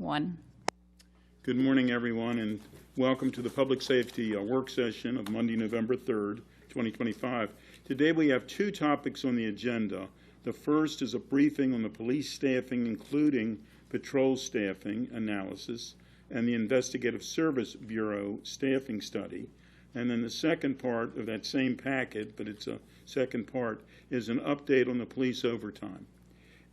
1. Good morning, everyone, and welcome to the Public Safety Work Session of Monday, November 3rd, 2025. Today we have two topics on the agenda. The first is a briefing on the police staffing, including patrol staffing analysis and the Investigative Service Bureau staffing study. And then the second part of that same packet, but it's a second part, is an update on the police overtime.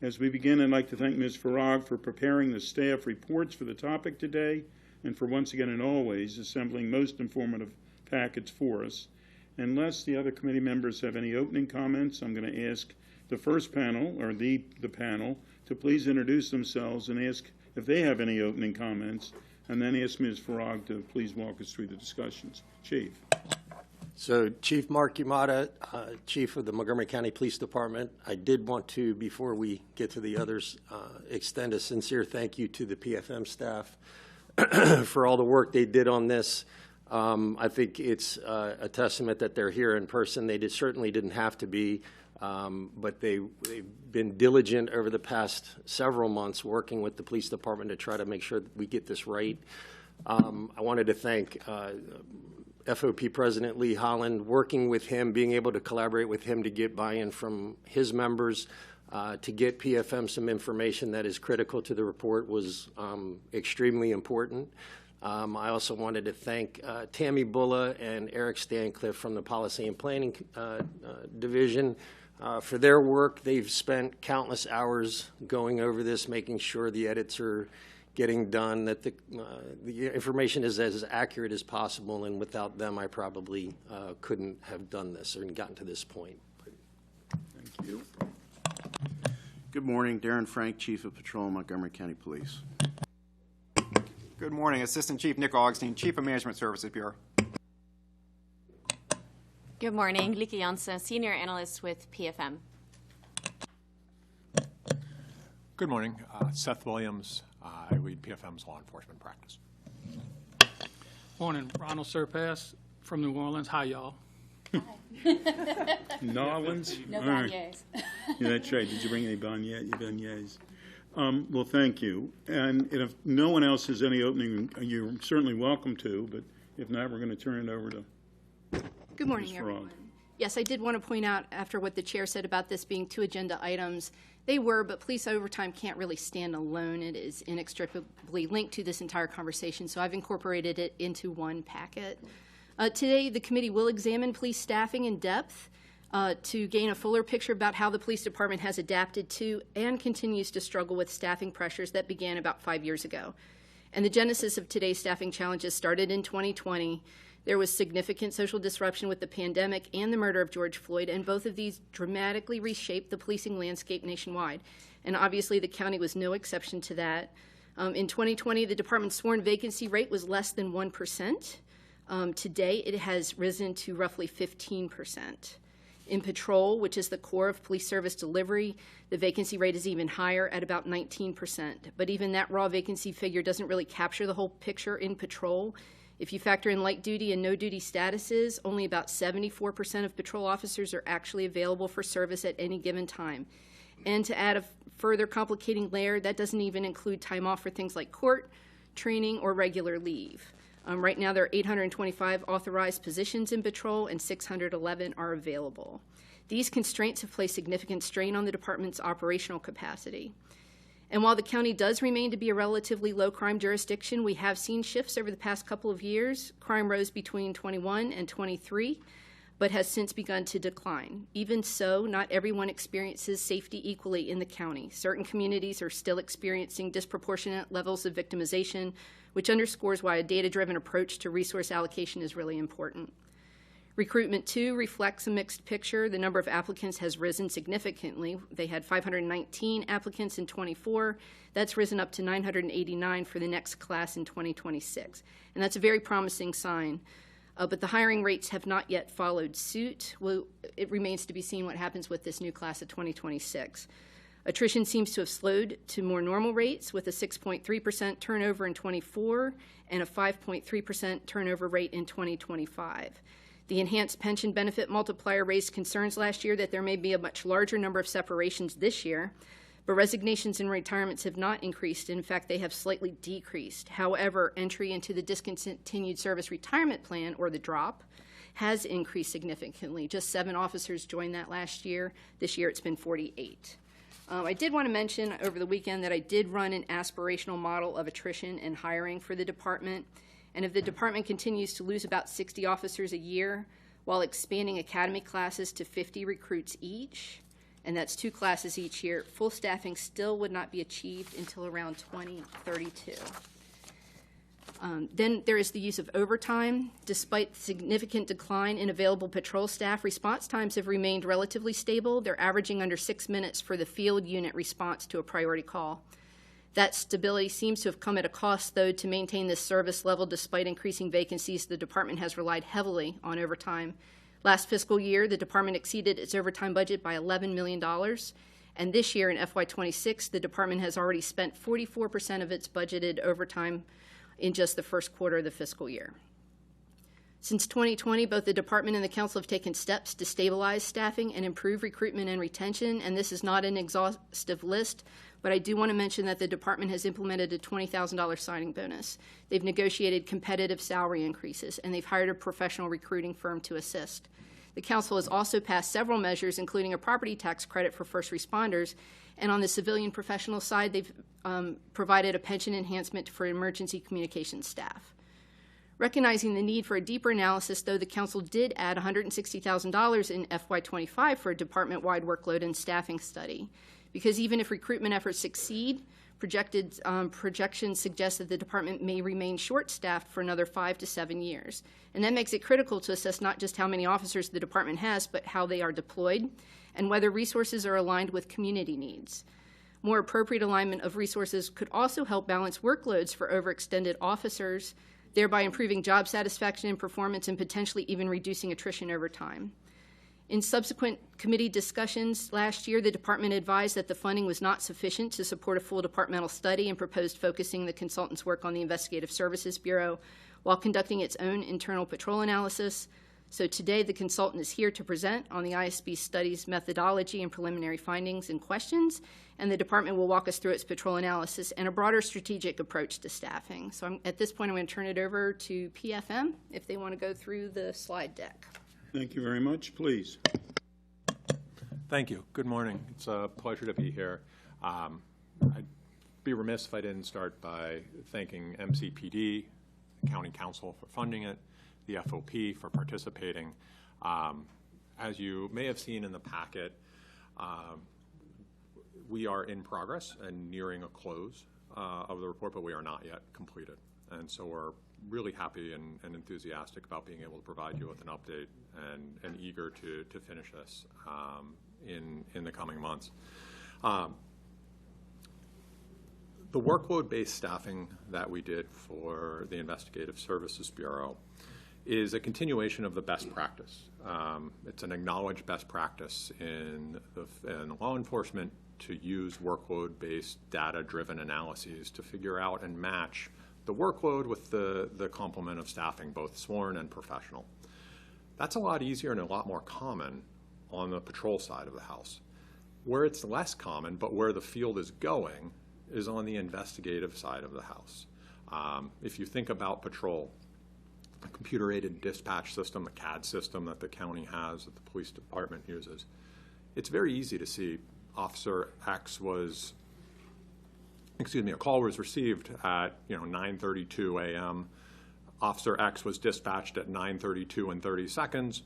As we begin, I'd like to thank Ms. Farag for preparing the staff reports for the topic today and for once again and always assembling most informative packets for us. Unless the other committee members have any opening comments, I'm going to ask the first panel, or the panel, to please introduce themselves and ask if they have any opening comments, and then ask Ms. Farag to please walk us through the discussions. Chief. So, Chief Mark Yamada, Chief of the Montgomery County Police Department, I did want to, before we get to the others, extend a sincere thank you to the PFM staff for all the work they did on this. I think it's a testament that they're here in person. They certainly didn't have to be, but they've been diligent over the past several months working with the police department to try to make sure that we get this right. I wanted to thank FOP President Lee Holland, working with him, being able to collaborate with him to get buy-in from his members, to get PFM some information that is critical to the report was extremely important. I also wanted to thank Tammy Bulla and Eric Stancliffe from the Policy and Planning Division for their work. They've spent countless hours going over this, making sure the edits are getting done, that the information is as accurate as possible, and without them I probably couldn't have done this or gotten to this point. Thank you. Good morning, Darren Frank, Chief of Patrol, Montgomery County Police. Good morning, Assistant Chief Nick Augustine, Chief of Management Services Bureau. Good morning, Lika Janssen, Senior Analyst with PFM. Good morning, Seth Williams. I lead PFM's law enforcement practice. Morning, Ronald Surpass from New Orleans. Hi, y'all. New Orleans? No Right. beignets. Yeah, that's right. Did you bring any beignets? Well, thank you. And if no one else has any opening, you're certainly welcome to, but if not, we're going to turn it over to Good morning, everyone. Yes, I did want to point out, after what the chair said about this being two agenda items, they were, but police overtime can't really stand alone. It is inextricably linked to this entire conversation, so I've incorporated it into one packet. Today, the committee will examine police staffing in depth to gain a fuller picture about how the police department has adapted to and continues to struggle with staffing pressures that began about 5 years ago. And the genesis of today's staffing challenges started in 2020. There was significant social disruption with the pandemic and the murder of George Floyd, and both of these dramatically reshaped the policing landscape nationwide. And obviously, the county was no exception to that. In 2020, the department's sworn vacancy rate was less than 1%. Today, it has risen to roughly 15%. In patrol, which is the core of police service delivery, the vacancy rate is even higher at about 19%. But even that raw vacancy figure doesn't really capture the whole picture in patrol. If you factor in light duty and no duty statuses, only about 74% of patrol officers are actually available for service at any given time. And to add a further complicating layer, that doesn't even include time off for things like court, training, or regular leave. Right now, there are 825 authorized positions in patrol, and 611 are available. These constraints have placed significant strain on the department's operational capacity. And while the county does remain to be a relatively low-crime jurisdiction, we have seen shifts over the past couple of years. Crime rose between 21 and 23, but has since begun to decline. Even so, not everyone experiences safety equally in the county. Certain communities are still experiencing disproportionate levels of victimization, which underscores why a data-driven approach to resource allocation is really important. Recruitment, too, reflects a mixed picture. The number of applicants has risen significantly. They had 519 applicants in 24. That's risen up to 989 for the next class in 2026. And that's a very promising sign. But the hiring rates have not yet followed suit. Well, it remains to be seen what happens with this new class of 2026. Attrition seems to have slowed to more normal rates, with a 6.3% turnover in 24 and a 5.3% turnover rate in 2025. The enhanced pension benefit multiplier raised concerns last year that there may be a much larger number of separations this year, But resignations and retirements have not increased. In fact, they have slightly decreased. However, entry into the discontinued service retirement plan, or the DROP, has increased significantly. Just 7 officers joined that last year. This year it's been 48. I did want to mention over the weekend that I did run an aspirational model of attrition and hiring for the department. And if the department continues to lose about 60 officers a year while expanding academy classes to 50 recruits each, and that's 2 classes each year, full staffing still would not be achieved until around 2032. Then there is the use of overtime. Despite significant decline in available patrol staff, response times have remained relatively stable. They're averaging under 6 minutes for the field unit response to a priority call. That stability seems to have come at a cost, though. To maintain this service level despite increasing vacancies, the department has relied heavily on overtime. Last fiscal year, the department exceeded its overtime budget by $11 million. And this year, in FY26, the department has already spent 44% of its budgeted overtime in just the first quarter of the fiscal year. Since 2020, both the department and the council have taken steps to stabilize staffing and improve recruitment and retention, and this is not an exhaustive list, but I do want to mention that the department has implemented a $20,000 signing bonus. They've negotiated competitive salary increases, and they've hired a professional recruiting firm to assist. The council has also passed several measures, including a property tax credit for first responders, and on the civilian professional side, they've provided a pension enhancement for emergency communications staff. Recognizing the need for a deeper analysis, though, the council did add $160,000 in FY25 for a department-wide workload and staffing study. Because even if recruitment efforts succeed, projections suggest that the department may remain short-staffed for another 5 to 7 years. And that makes it critical to assess not just how many officers the department has, but how they are deployed and whether resources are aligned with community needs. More appropriate alignment of resources could also help balance workloads for overextended officers, thereby improving job satisfaction and performance and potentially even reducing attrition over time. In subsequent committee discussions last year, the department advised that the funding was not sufficient to support a full departmental study and proposed focusing the consultant's work on the Investigative Services Bureau while conducting its own internal patrol analysis. So today, the consultant is here to present on the ISB study's methodology and preliminary findings and questions, and the department will walk us through its patrol analysis and a broader strategic approach to staffing. So at this point, I'm going to turn it over to PFM if they want to go through the slide deck. Thank you very much. Please. Thank you. Good morning. It's a pleasure to be here. I'd be remiss if I didn't start by thanking MCPD, County Council for funding it, the FOP for participating. As you may have seen in the packet, we are in progress and nearing a close of the report, but we are not yet completed. And so we're really happy and enthusiastic about being able to provide you with an update and eager to finish this in the coming months. The workload-based staffing that we did for the Investigative Services Bureau is a continuation of the best practice. It's an acknowledged best practice in law enforcement to use workload-based data-driven analyses to figure out and match the workload with the complement of staffing, both sworn and professional. That's a lot easier and a lot more common on the patrol side of the house. Where it's less common, but where the field is going, is on the investigative side of the house. If you think about patrol, the computer-aided dispatch system, the CAD system that the county has, that the police department uses, it's very easy to see Officer X was, a call was received at 9:32 a.m. Officer X was dispatched at 9:32 and 30 seconds.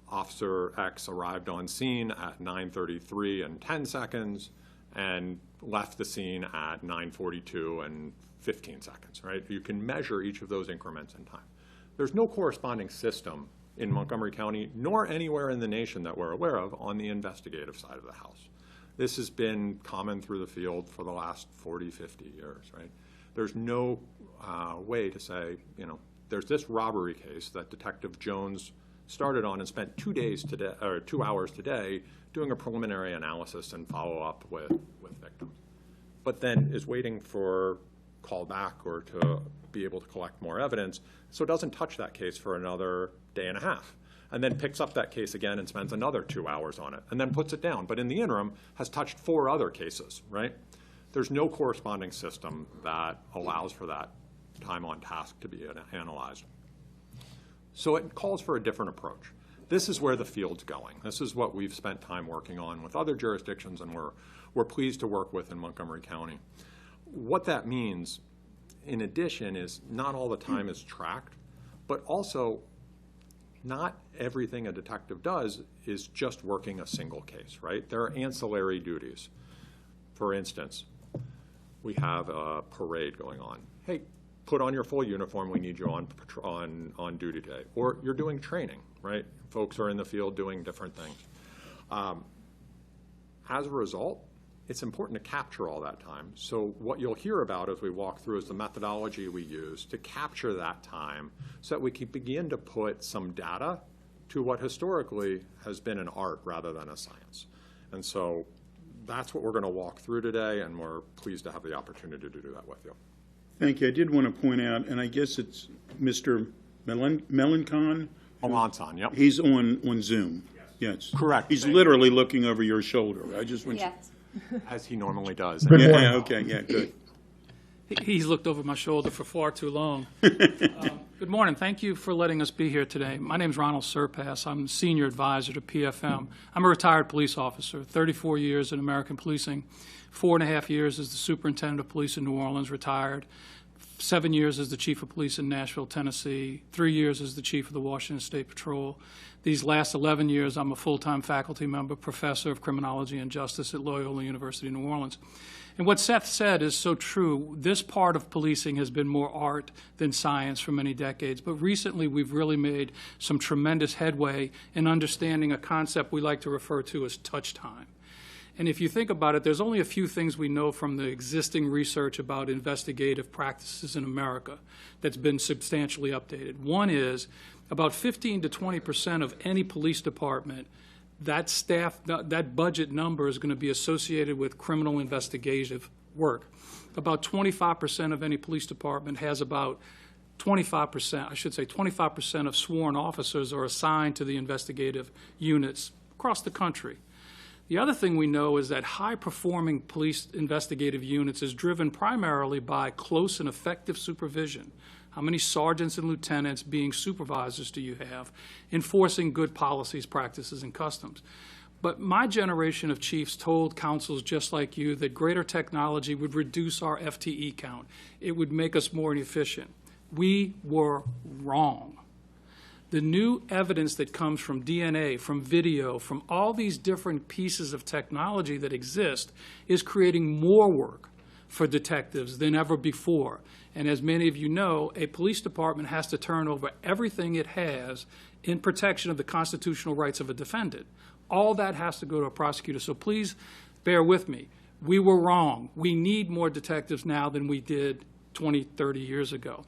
Officer X arrived on scene at 9:33 and 10 seconds and left the scene at 9:42 and 15 seconds, right? You can measure each of those increments in time. There's no corresponding system in Montgomery County, nor anywhere in the nation that we're aware of, on the investigative side of the house. This has been common through the field for the last 40, 50 years, right? There's no way to say, there's this robbery case that Detective Jones started on and spent 2 hours today doing a preliminary analysis and follow up with victims, but then is waiting for call back or to be able to collect more evidence, so it doesn't touch that case for another day and a half. and then picks up that case again and spends another 2 hours on it, and then puts it down, but in the interim has touched 4 other cases, right? There's no corresponding system that allows for that time on task to be analyzed. So it calls for a different approach. This is where the field's going. This is what we've spent time working on with other jurisdictions, and we're pleased to work with in Montgomery County. What that means, in addition, is not all the time is tracked, but also not everything a detective does is just working a single case, right? There are ancillary duties. For instance, we have a parade going on. Hey, put on your full uniform, we need you on duty today. Or you're doing training, right? Folks are in the field doing different things. As a result, it's important to capture all that time. So what you'll hear about as we walk through is the methodology we use to capture that time so that we can begin to put some data to what historically has been an art rather than a science. And so that's what we're going to walk through today, and we're pleased to have the opportunity to do that with you. Thank you. I did want to point out, and I guess it's Mr. Melancon. Melanson, yep. He's on Zoom. Yes. Correct. He's literally looking over your shoulder. I just want you. As he normally does. Yeah, okay, yeah, good. He's looked over my shoulder for far too long. Good morning. Thank you for letting us be here today. My name is Ronald Surpass. I'm Senior Advisor to PFM. I'm a retired police officer, 34 years in American policing, 4.5 years as the Superintendent of Police in New Orleans, retired, 7 years as the Chief of Police in Nashville, Tennessee, 3 years as the Chief of the Washington State Patrol. These last 11 years, I'm a full-time faculty member, professor of criminology and justice at Loyola University, New Orleans. And what Seth said is so true. This part of policing has been more art than science for many decades, but recently we've really made some tremendous headway in understanding a concept we like to refer to as touch time. And if you think about it, there's only a few things we know from the existing research about investigative practices in America that's been substantially updated. One is about 15 to 20% of any police department, that staff, that budget number is going to be associated with criminal investigative work. About 25% of any police department has about 25% of sworn officers are assigned to the investigative units across the country. The other thing we know is that high-performing police investigative units is driven primarily by close and effective supervision. How many sergeants and lieutenants being supervisors do you have, enforcing good policies, practices, and customs? But my generation of chiefs told councils just like you that greater technology would reduce our FTE count. It would make us more efficient. We were wrong. The new evidence that comes from DNA, from video, from all these different pieces of technology that exist is creating more work for detectives than ever before. And as many of you know, a police department has to turn over everything it has in protection of the constitutional rights of a defendant. All that has to go to a prosecutor. So please bear with me. We were wrong. We need more detectives now than we did 20, 30 years ago.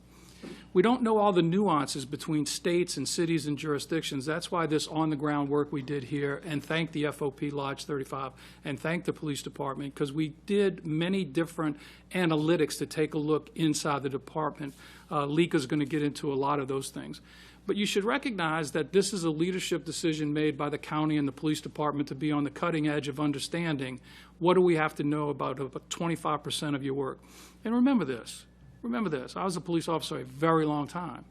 We don't know all the nuances between states and cities and jurisdictions. That's why this on-the-ground work we did here, and thank the FOP Lodge 35 and thank the police department, because we did many different analytics to take a look inside the department. Lika's going to get into a lot of those things. But you should recognize that this is a leadership decision made by the county and the police department to be on the cutting edge of understanding what do we have to know about 25% of your work. And remember this. Remember this, I was a police officer a very long time.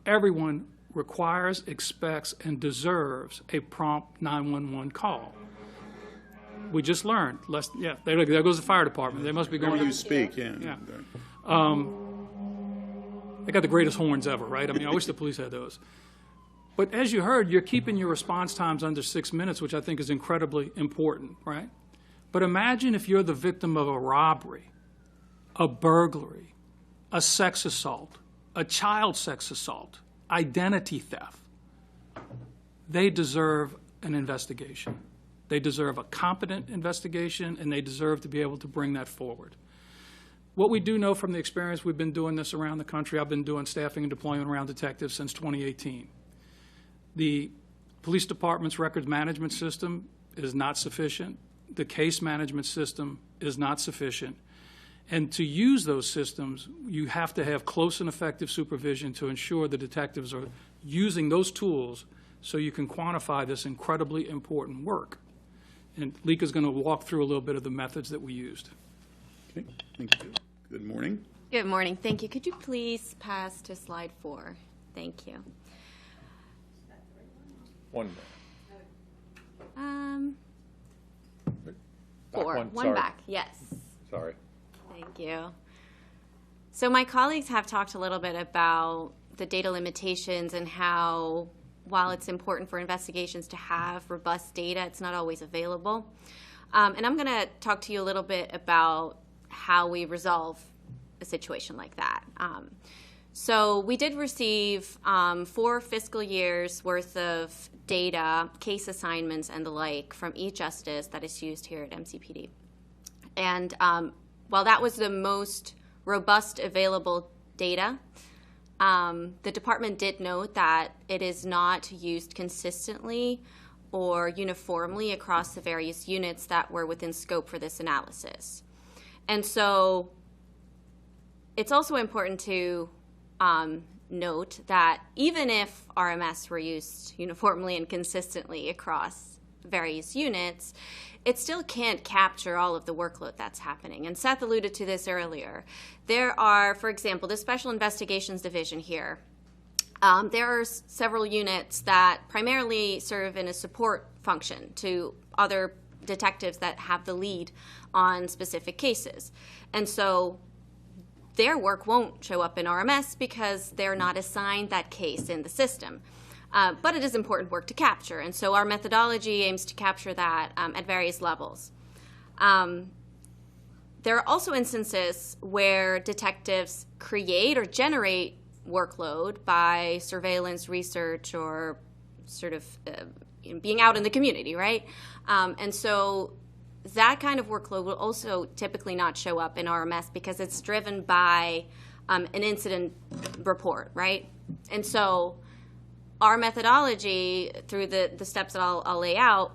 Everyone requires, expects, and deserves a prompt 911 call. We just learned, there goes the fire department. They must be going Whenever you to speak, yeah. They got the greatest horns ever, right? I mean, I wish the police had those. But as you heard, you're keeping your response times under 6 minutes, which I think is incredibly important, right? But imagine if you're the victim of a robbery, a burglary, a sex assault, a child sex assault, identity theft. They deserve an investigation. They deserve a competent investigation, and they deserve to be able to bring that forward. What we do know from the experience, we've been doing this around the country. I've been doing staffing and deployment around detectives since 2018. The police department's records management system is not sufficient. The case management system is not sufficient. And to use those systems, you have to have close and effective supervision to ensure the detectives are using those tools so you can quantify this incredibly important work. And Lika's going to walk through a little bit of the methods that we used. Okay, thank you. Good morning. Good morning. Thank you. Could you please pass to slide 4? Thank you. One. Back 4. one, One sorry. back. Yes. Sorry. Thank you. So my colleagues have talked a little bit about the data limitations and how, while it's important for investigations to have robust data, it's not always available. And I'm going to talk to you a little bit about how we resolve a situation like that. So we did receive 4 fiscal years worth of data, case assignments, and the like from e-Justice that is used here at MCPD. And while that was the most robust available data, the department did note that it is not used consistently or uniformly across the various units that were within scope for this analysis. And so it's also important to note that even if RMS were used uniformly and consistently across various units, it still can't capture all of the workload that's happening. And Seth alluded to this earlier. There are, for example, the Special Investigations Division here. There are several units that primarily serve in a support function to other detectives that have the lead on specific cases. And so their work won't show up in RMS because they're not assigned that case in the system. But it is important work to capture, and so our methodology aims to capture that at various levels. There are also instances where detectives create or generate workload by surveillance, research, or sort of being out in the community, right? And so that kind of workload will also typically not show up in RMS because it's driven by an incident report, right? And so our methodology, through the steps that I'll lay out,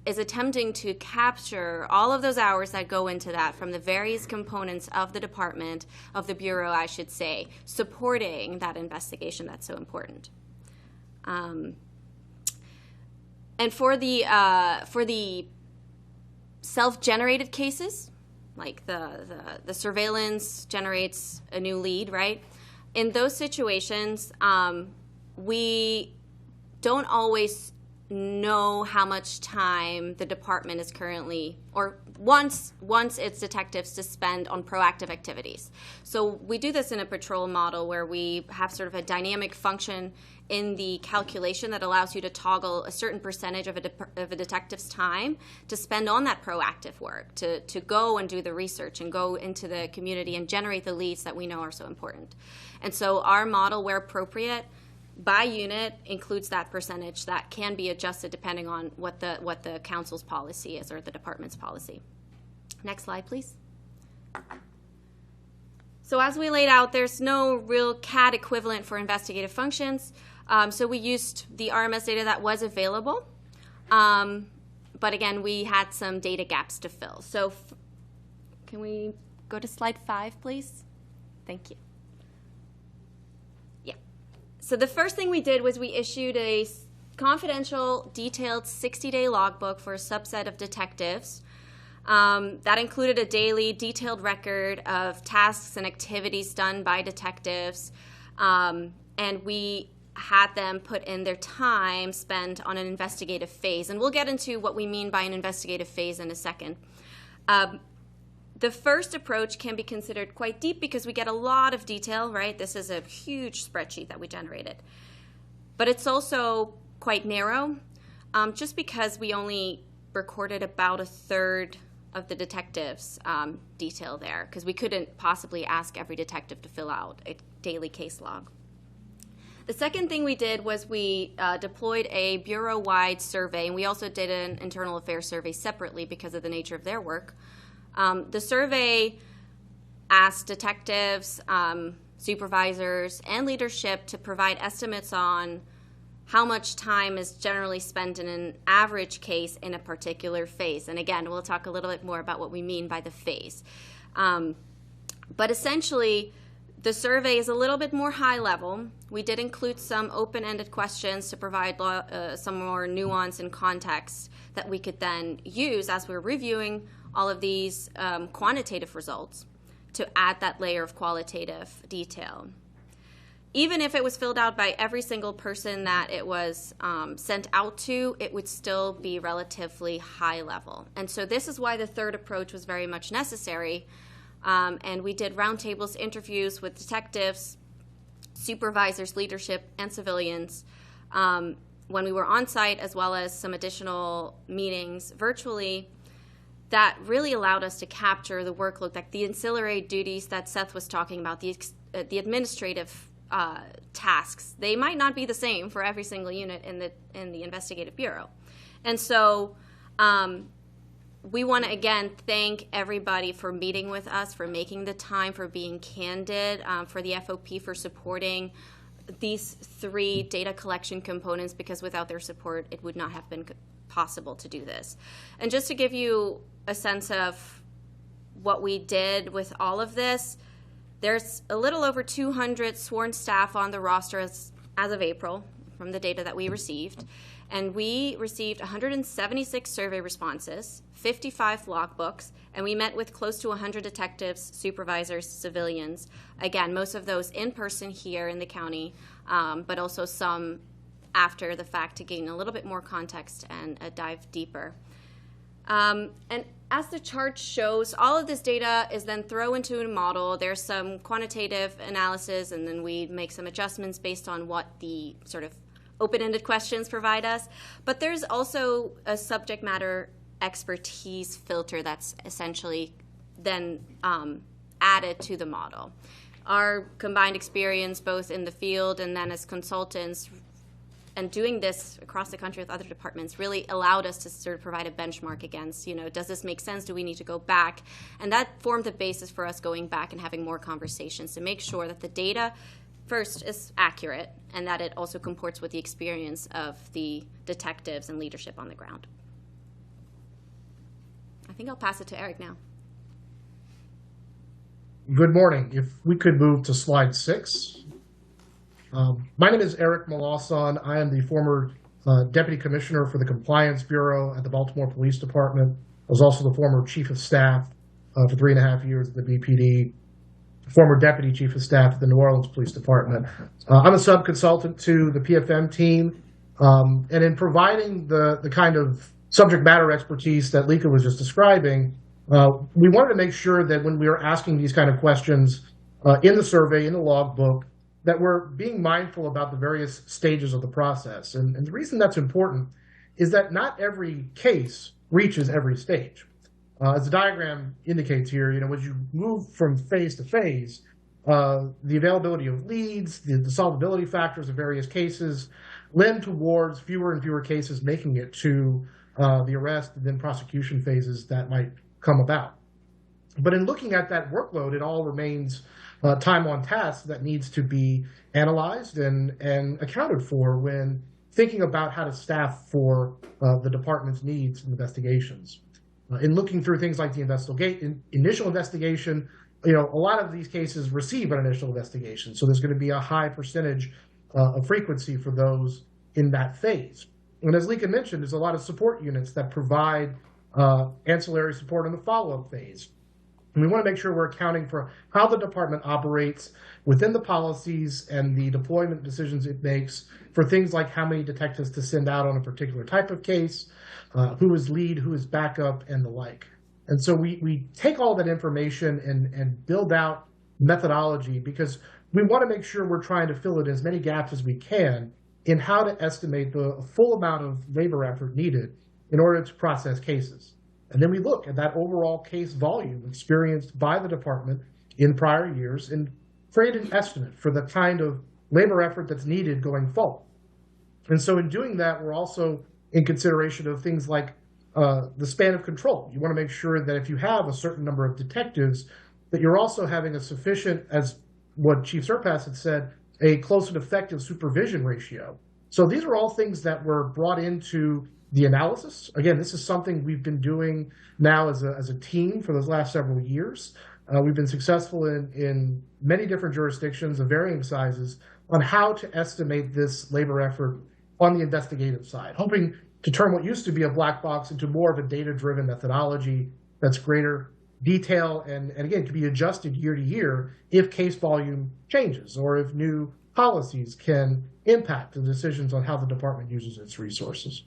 is attempting to capture all of those hours that go into that from the various components of the department, of the Bureau, I should say, supporting that investigation that's so important. And for the self-generated cases, like the surveillance generates a new lead, right? In those situations, we don't always know how much time the department is currently, or wants its detectives to spend on proactive activities. So we do this in a patrol model where we have sort of a dynamic function in the calculation that allows you to toggle a certain percentage of a detective's time to spend on that proactive work, to go and do the research and go into the community and generate the leads that we know are so important. And so our model, where appropriate, by unit includes that percentage that can be adjusted depending on what the council's policy is or the department's policy. Next slide, please. So as we laid out, there's no real CAD equivalent for investigative functions. So we used the RMS data that was available. But again, we had some data gaps to fill. So can we go to slide 5, please? Thank you. So the first thing we did was we issued a confidential, detailed 60-day logbook for a subset of detectives. That included a daily, detailed record of tasks and activities done by detectives, and we had them put in their time spent on an investigative phase. And we'll get into what we mean by an investigative phase in a second. The first approach can be considered quite deep because we get a lot of detail, right? This is a huge spreadsheet that we generated. But it's also quite narrow, just because we only recorded about a third of the detectives' detail there, because we couldn't possibly ask every detective to fill out a daily case log. The second thing we did was we deployed a bureau-wide survey, and we also did an internal affairs survey separately because of the nature of their work. The survey asked detectives, supervisors, and leadership to provide estimates on how much time is generally spent in an average case in a particular phase. And again, we'll talk a little bit more about what we mean by the phase. But essentially, The survey is a little bit more high level. We did include some open-ended questions to provide some more nuance and context that we could then use as we're reviewing all of these quantitative results to add that layer of qualitative detail. Even if it was filled out by every single person that it was sent out to, it would still be relatively high level. And so this is why the third approach was very much necessary. And we did roundtables, interviews with detectives, supervisors, leadership, and civilians when we were on site, as well as some additional meetings virtually. That really allowed us to capture the workload, like the ancillary duties that Seth was talking about, the administrative tasks. They might not be the same for every single unit in the investigative bureau. And so we want to, again, thank everybody for meeting with us, for making the time, for being candid, for the FOP for supporting these three data collection components, because without their support, it would not have been possible to do this. And just to give you a sense of what we did with all of this, there's a little over 200 sworn staff on the roster as of April from the data that we received. And we received 176 survey responses, 55 logbooks, and we met with close to 100 detectives, supervisors, civilians. Again, most of those in person here in the county, but also some after the fact to gain a little bit more context and a dive deeper. And as the chart shows, all of this data is then thrown into a model. There's some quantitative analysis, and then we make some adjustments based on what the sort of open-ended questions provide us. But there's also a subject matter expertise filter that's essentially then added to the model. Our combined experience both in the field and then as consultants and doing this across the country with other departments really allowed us to sort of provide a benchmark against, does this make sense? Do we need to go back? And that formed the basis for us going back and having more conversations to make sure that the data first is accurate and that it also comports with the experience of the detectives and leadership on the ground. I think I'll pass it to Eric now. Good morning. If we could move to slide 6. My name is Eric Malauson. I am the former Deputy Commissioner for the Compliance Bureau at the Baltimore Police Department. I was also the former Chief of Staff for 3.5 years at the BPD, former Deputy Chief of Staff at the New Orleans Police Department. I'm a sub-consultant to the PFM team, and in providing the kind of subject matter expertise that Lika was just describing, we wanted to make sure that when we were asking these kind of questions in the survey, in the logbook, that we're being mindful about the various stages of the process. And the reason that's important is that not every case reaches every stage. As the diagram indicates here, as you move from phase to phase, the availability of leads, the solvability factors of various cases lend towards fewer and fewer cases making it to the arrest and then prosecution phases that might come about. But in looking at that workload, it all remains time on task that needs to be analyzed and accounted for when thinking about how to staff for the department's needs and investigations. In looking through things like the initial investigation, a lot of these cases receive an initial investigation, so there's going to be a high percentage of frequency for those in that phase. And as Lika mentioned, there's a lot of support units that provide ancillary support in the follow-up phase. And we want to make sure we're accounting for how the department operates within the policies and the deployment decisions it makes for things like how many detectives to send out on a particular type of case, who is lead, who is backup, and the like. And so we take all that information and build out methodology because we want to make sure we're trying to fill in as many gaps as we can in how to estimate the full amount of labor effort needed in order to process cases. And then we look at that overall case volume experienced by the department in prior years and create an estimate for the kind of labor effort that's needed going forward. And so in doing that, we're also in consideration of things like the span of control. You want to make sure that if you have a certain number of detectives, that you're also having a sufficient, as what Chief Surpass had said, a close and effective supervision ratio. So these are all things that were brought into the analysis. Again, this is something we've been doing now as a team for those last several years. We've been successful in many different jurisdictions of varying sizes on how to estimate this labor effort on the investigative side, hoping to turn what used to be a black box into more of a data-driven methodology that's greater detail and again, can be adjusted year to year if case volume changes or if new policies can impact the decisions on how the department uses its resources.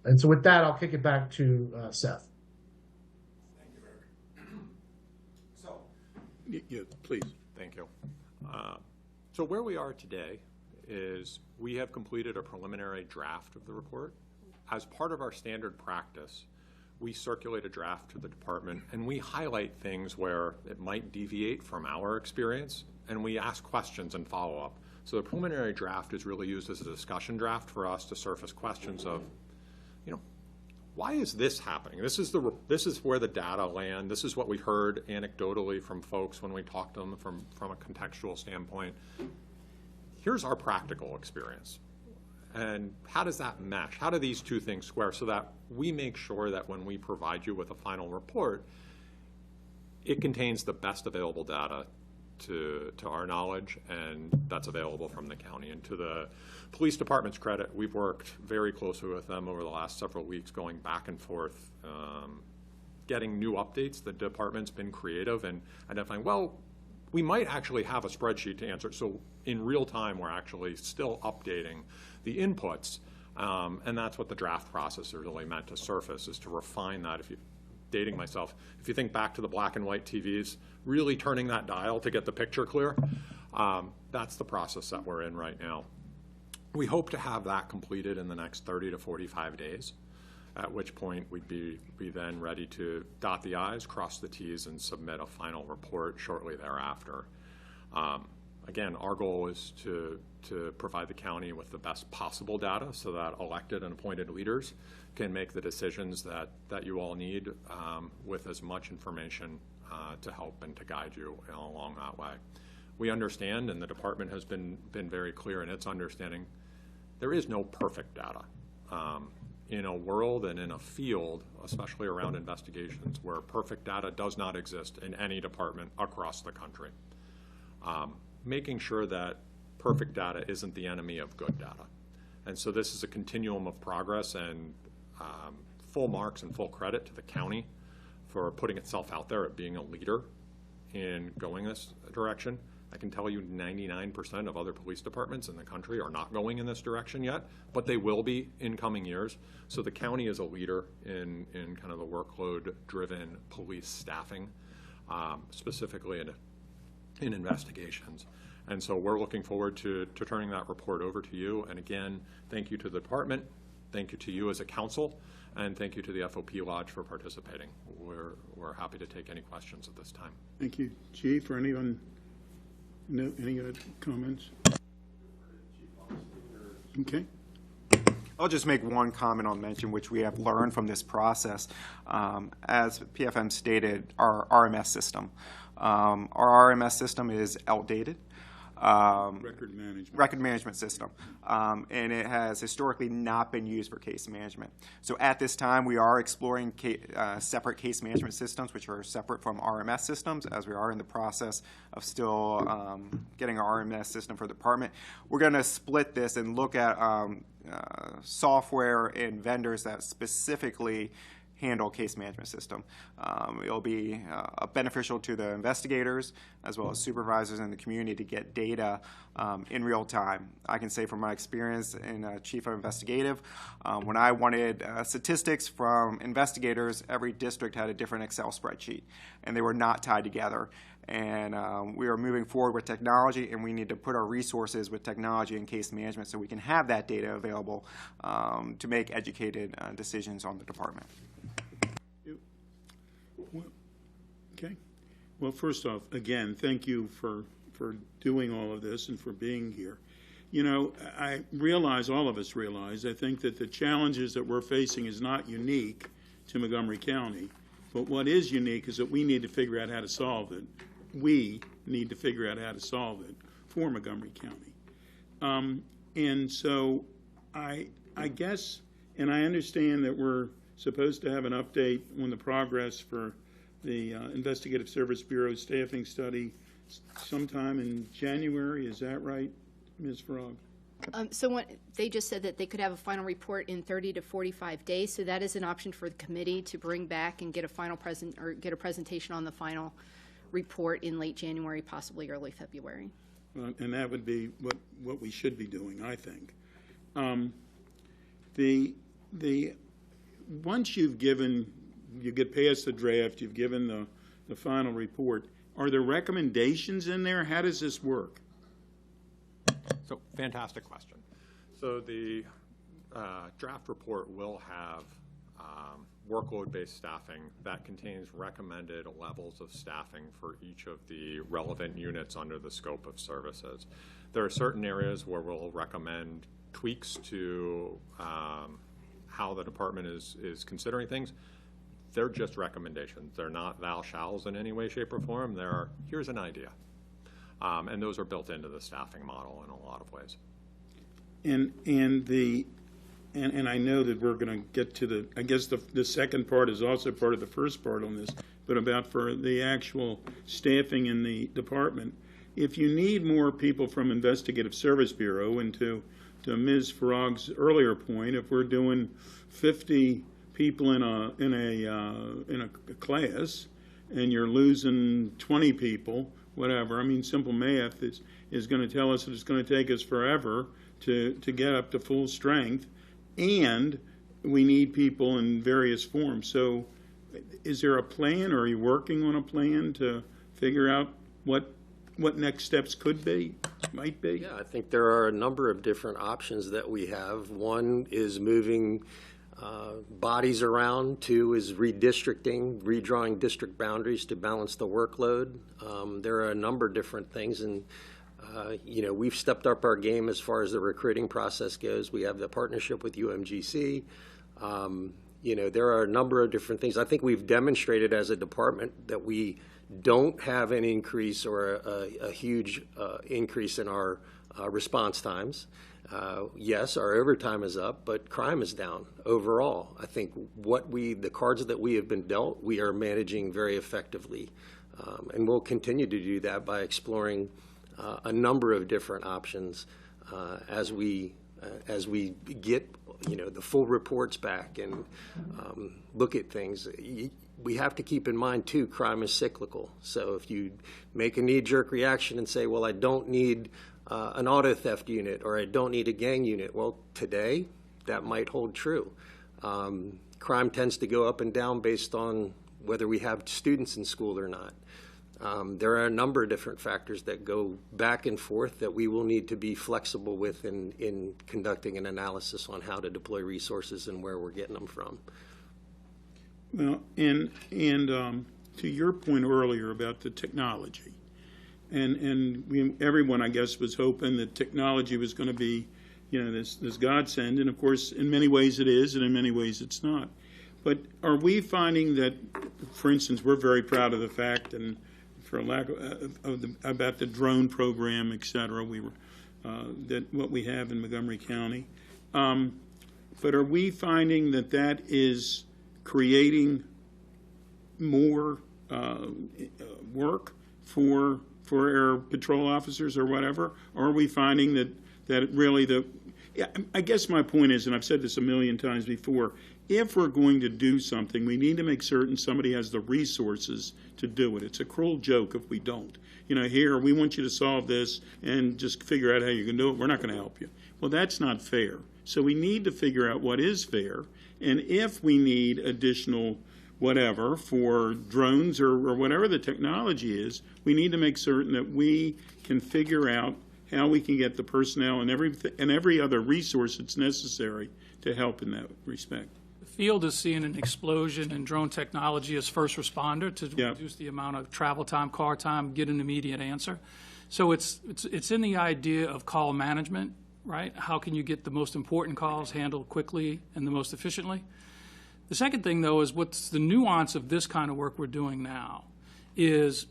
And so with that, I'll kick it back to Seth. Thank you, Eric. So, Yeah, please. thank you. So where we are today is we have completed a preliminary draft of the report. As part of our standard practice, we circulate a draft to the department and we highlight things where it might deviate from our experience, and we ask questions and follow up. So the preliminary draft is really used as a discussion draft for us to surface questions of, why is this happening? This is where the data land. This is what we heard anecdotally from folks when we talked to them from a contextual standpoint. Here's our practical experience. And how does that mesh? How do these two things square so that we make sure that when we provide you with a final report, it contains the best available data to our knowledge, and that's available from the county. And to the police department's credit, we've worked very closely with them over the last several weeks, going back and forth, getting new updates. The department's been creative and identifying, well, we might actually have a spreadsheet to answer. So in real time, we're actually still updating the inputs, and that's what the draft process is really meant to surface, is to refine that. Dating myself, if you think back to the black and white TVs, really turning that dial to get the picture clear, that's the process that we're in right now. We hope to have that completed in the next 30 to 45 days, at which point we'd be then ready to dot the I's, cross the T's, and submit a final report shortly thereafter. Again, our goal is to provide the county with the best possible data so that elected and appointed leaders can make the decisions that you all need with as much information to help and to guide you along that way. We understand, and the department has been very clear in its understanding, there is no perfect data. In a world and in a field, especially around investigations, where perfect data does not exist in any department across the country. Making sure that perfect data isn't the enemy of good data. And so this is a continuum of progress, and full marks and full credit to the county for putting itself out there at being a leader in going this direction. I can tell you 99% of other police departments in the country are not going in this direction yet, but they will be in coming years. So the county is a leader in kind of the workload-driven police staffing, specifically in investigations. And so we're looking forward to turning that report over to you. And again, thank you to the department, thank you to you as a council, and thank you to the FOP Lodge for participating. We're happy to take any questions at this time. Thank you. Chief, or anyone, any other comments? Okay. I'll just make one comment on mention, which we have learned from this process. As PFM stated, our RMS system. Our RMS system is outdated. Record management system, and it has historically not been used for case management. So at this time, we are exploring separate case management systems, which are separate from RMS systems, as we are in the process of still getting our RMS system for the department. We're going to split this and look at software and vendors that specifically handle case management system. It'll be beneficial to the investigators as well as supervisors in the community to get data in real time. I can say from my experience in Chief of Investigative, when I wanted statistics from investigators, every district had a different Excel spreadsheet, and they were not tied together. And we are moving forward with technology, and we need to put our resources with technology and case management so we can have that data available to make educated decisions on the department. Okay. Well, first off, again, thank you for doing all of this and for being here. You know, I realize, all of us realize, I think that the challenges that we're facing is not unique to Montgomery County, but what is unique is that we need to figure out how to solve it. We need to figure out how to solve it for Montgomery County. And so I guess, and I understand that we're supposed to have an update on the progress for the Investigative Service Bureau staffing study sometime in January. Is that right, Ms. Frog? They just said that they could have a final report in 30 to 45 days, so that is an option for the committee to bring back and get a get a presentation on the final report in late January, possibly early February. And that would be what we should be doing, I think. Once you get past the draft, you've given the final report, are there recommendations in there? How does this work? So, fantastic question. So the draft report will have workload-based staffing that contains recommended levels of staffing for each of the relevant units under the scope of services. There are certain areas where we'll recommend tweaks to how the department is considering things. They're just recommendations. They're not thou shalls in any way, shape, or form. They're, here's an idea. And those are built into the staffing model in a lot of ways. And I know that we're going to get to I guess the second part is also part of the first part on this, but about for the actual staffing in the department. If you need more people from Investigative Service Bureau, and to Ms. Frog's earlier point, if we're doing 50 people in a class, and you're losing 20 people, whatever. I mean, simple math is going to tell us that it's going to take us forever to get up to full strength, and we need people in various forms. So is there a plan, or are you working on a plan to figure out what next steps might be? Yeah, I think there are a number of different options that we have. One is moving bodies around. Two is redistricting, redrawing district boundaries to balance the workload. There are a number of different things, and we've stepped up our game as far as the recruiting process goes. We have the partnership with UMGC. There are a number of different things. I think we've demonstrated as a department that we don't have an increase or a huge increase in our response times. Yes, our overtime is up, but crime is down overall. I think the cards that we have been dealt, we are managing very effectively. And we'll continue to do that by exploring a number of different options as we get the full reports back and look at things. We have to keep in mind too, crime is cyclical. So if you make a knee-jerk reaction and say, well, I don't need an auto theft unit, or I don't need a gang unit, well, today that might hold true. Crime tends to go up and down based on whether we have students in school or not. There are a number of different factors that go back and forth that we will need to be flexible with in conducting an analysis on how to deploy resources and where we're getting them from. Well, and to your point earlier about the technology, and everyone, I guess, was hoping that technology was going to be, this godsend, and of course, in many ways it is, and in many ways it's not. But are we finding that, for instance, we're very proud of the fact, and for lack about the drone program, et cetera, that what we have in Montgomery County. But are we finding that is creating more work for our patrol officers or whatever? Or are we finding that really I guess my point is, and I've said this a million times before, if we're going to do something, we need to make certain somebody has the resources to do it. It's a cruel joke if we don't. Here, we want you to solve this and just figure out how you can do it. We're not going to help you. Well, that's not fair. So we need to figure out what is fair, and if we need additional whatever for drones or whatever the technology is, we need to make certain that we can figure out how we can get the personnel and every other resource that's necessary to help in that respect. The field is seeing an explosion in drone technology as first responder to reduce the amount of travel time, car time, get an immediate answer. So it's in the idea of call management, right? How can you get the most important calls handled quickly and the most efficiently? The second thing, though, is what's the nuance of this kind of work we're doing now is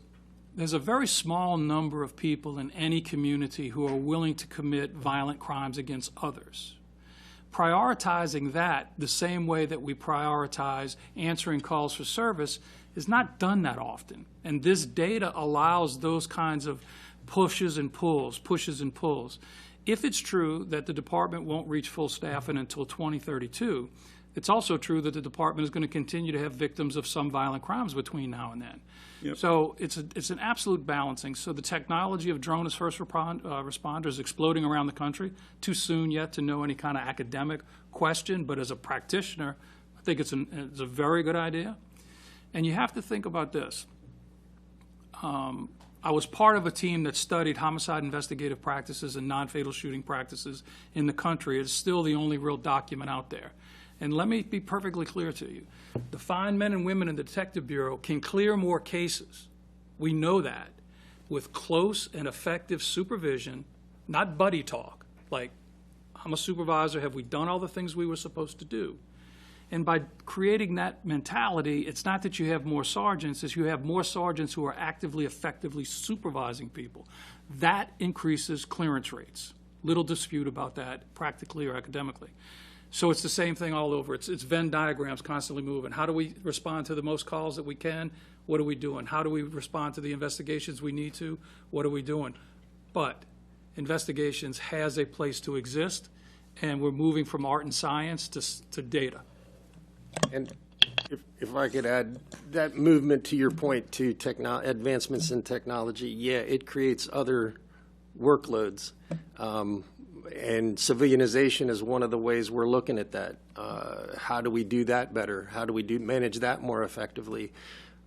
there's a very small number of people in any community who are willing to commit violent crimes against others. Prioritizing that the same way that we prioritize answering calls for service is not done that often. And this data allows those kinds of pushes and pulls. If it's true that the department won't reach full staffing until 2032, it's also true that the department is going to continue to have victims of some violent crimes between now and then. Yep. So it's an absolute balancing. So the technology of drone as first responders is exploding around the country. Too soon yet to know any kind of academic question, but as a practitioner, I think it's a very good idea. And you have to think about this. I was part of a team that studied homicide investigative practices and non-fatal shooting practices in the country. It's still the only real document out there. And let me be perfectly clear to you. The fine men and women in the Detective Bureau can clear more cases. We know that. With close and effective supervision, not buddy talk, like, I'm a supervisor, have we done all the things we were supposed to do? And by creating that mentality, it's not that you have more sergeants, it's you have more sergeants who are actively, effectively supervising people. That increases clearance rates. Little dispute about that, practically or academically. So it's the same thing all over. It's Venn diagrams constantly moving. How do we respond to the most calls that we can? What are we doing? How do we respond to the investigations we need to? What are we doing? But investigations has a place to exist, and we're moving from art and science to data. And if I could add, that movement to your point to advancements in technology, yeah, it creates other workloads. And civilianization is one of the ways we're looking at that. How do we do that better? How do we manage that more effectively?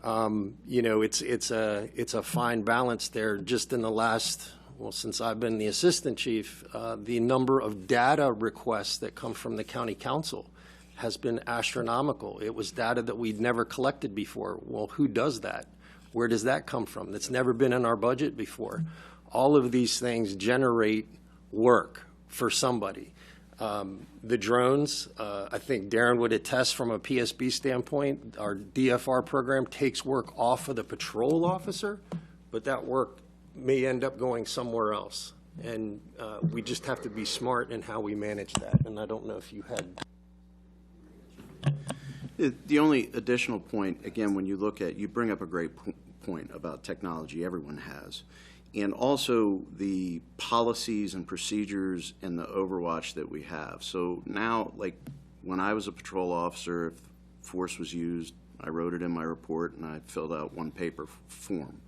You know, it's a fine balance there. Just in the last, well, since I've been the assistant chief, the number of data requests that come from the county council has been astronomical. It was data that we'd never collected before. Well, who does that? Where does that come from? That's never been in our budget before. All of these things generate work for somebody. The drones, I think Darren would attest from a PSB standpoint, our DFR program takes work off of the patrol officer, but that work may end up going somewhere else. And we just have to be smart in how we manage that. And I don't know if you had... The only additional point, again, when you look at, you bring up a great point about technology everyone has, and also the policies and procedures and the overwatch that we have. So now, like when I was a patrol officer, if force was used, I wrote it in my report and I filled out one paper form.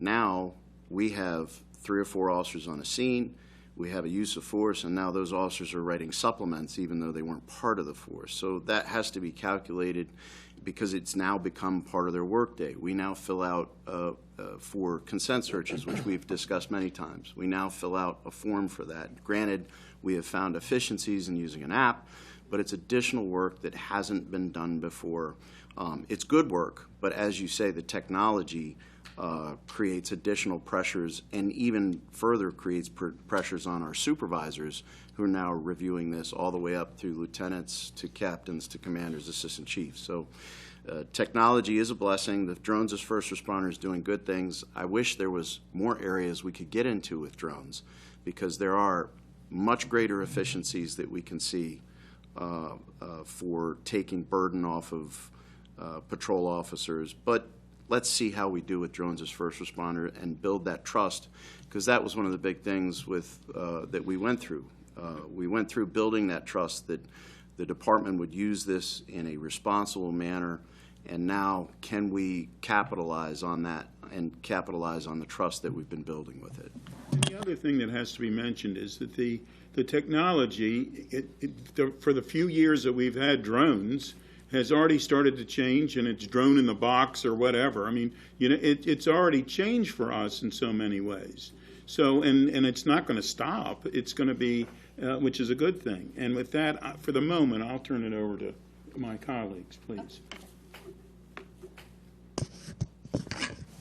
Now we have 3 or 4 officers on a scene. We have a use of force, and now those officers are writing supplements even though they weren't part of the force. So that has to be calculated because it's now become part of their workday. We now fill out for consent searches, which we've discussed many times. We now fill out a form for that. Granted, we have found efficiencies in using an app, but it's additional work that hasn't been done before. It's good work, but as you say, the technology creates additional pressures and even further creates pressures on our supervisors who are now reviewing this all the way up through lieutenants to captains to commanders, assistant chiefs. So technology is a blessing. The drones as first responders doing good things. I wish there was more areas we could get into with drones because there are much greater efficiencies that we can see for taking burden off of patrol officers. But let's see how we do with drones as first responder and build that trust, because that was one of the big things with that we went through. We went through building that trust that the department would use this in a responsible manner, and now can we capitalize on that and capitalize on the trust that we've been building with it. And the other thing that has to be mentioned is that the technology, for the few years that we've had drones, has already started to change, and it's drone in the box or whatever. I mean, you know, it's already changed for us in so many ways. So, and it's not going to stop. It's going to be, which is a good thing. And with that, for the moment, I'll turn it over to my colleagues, please.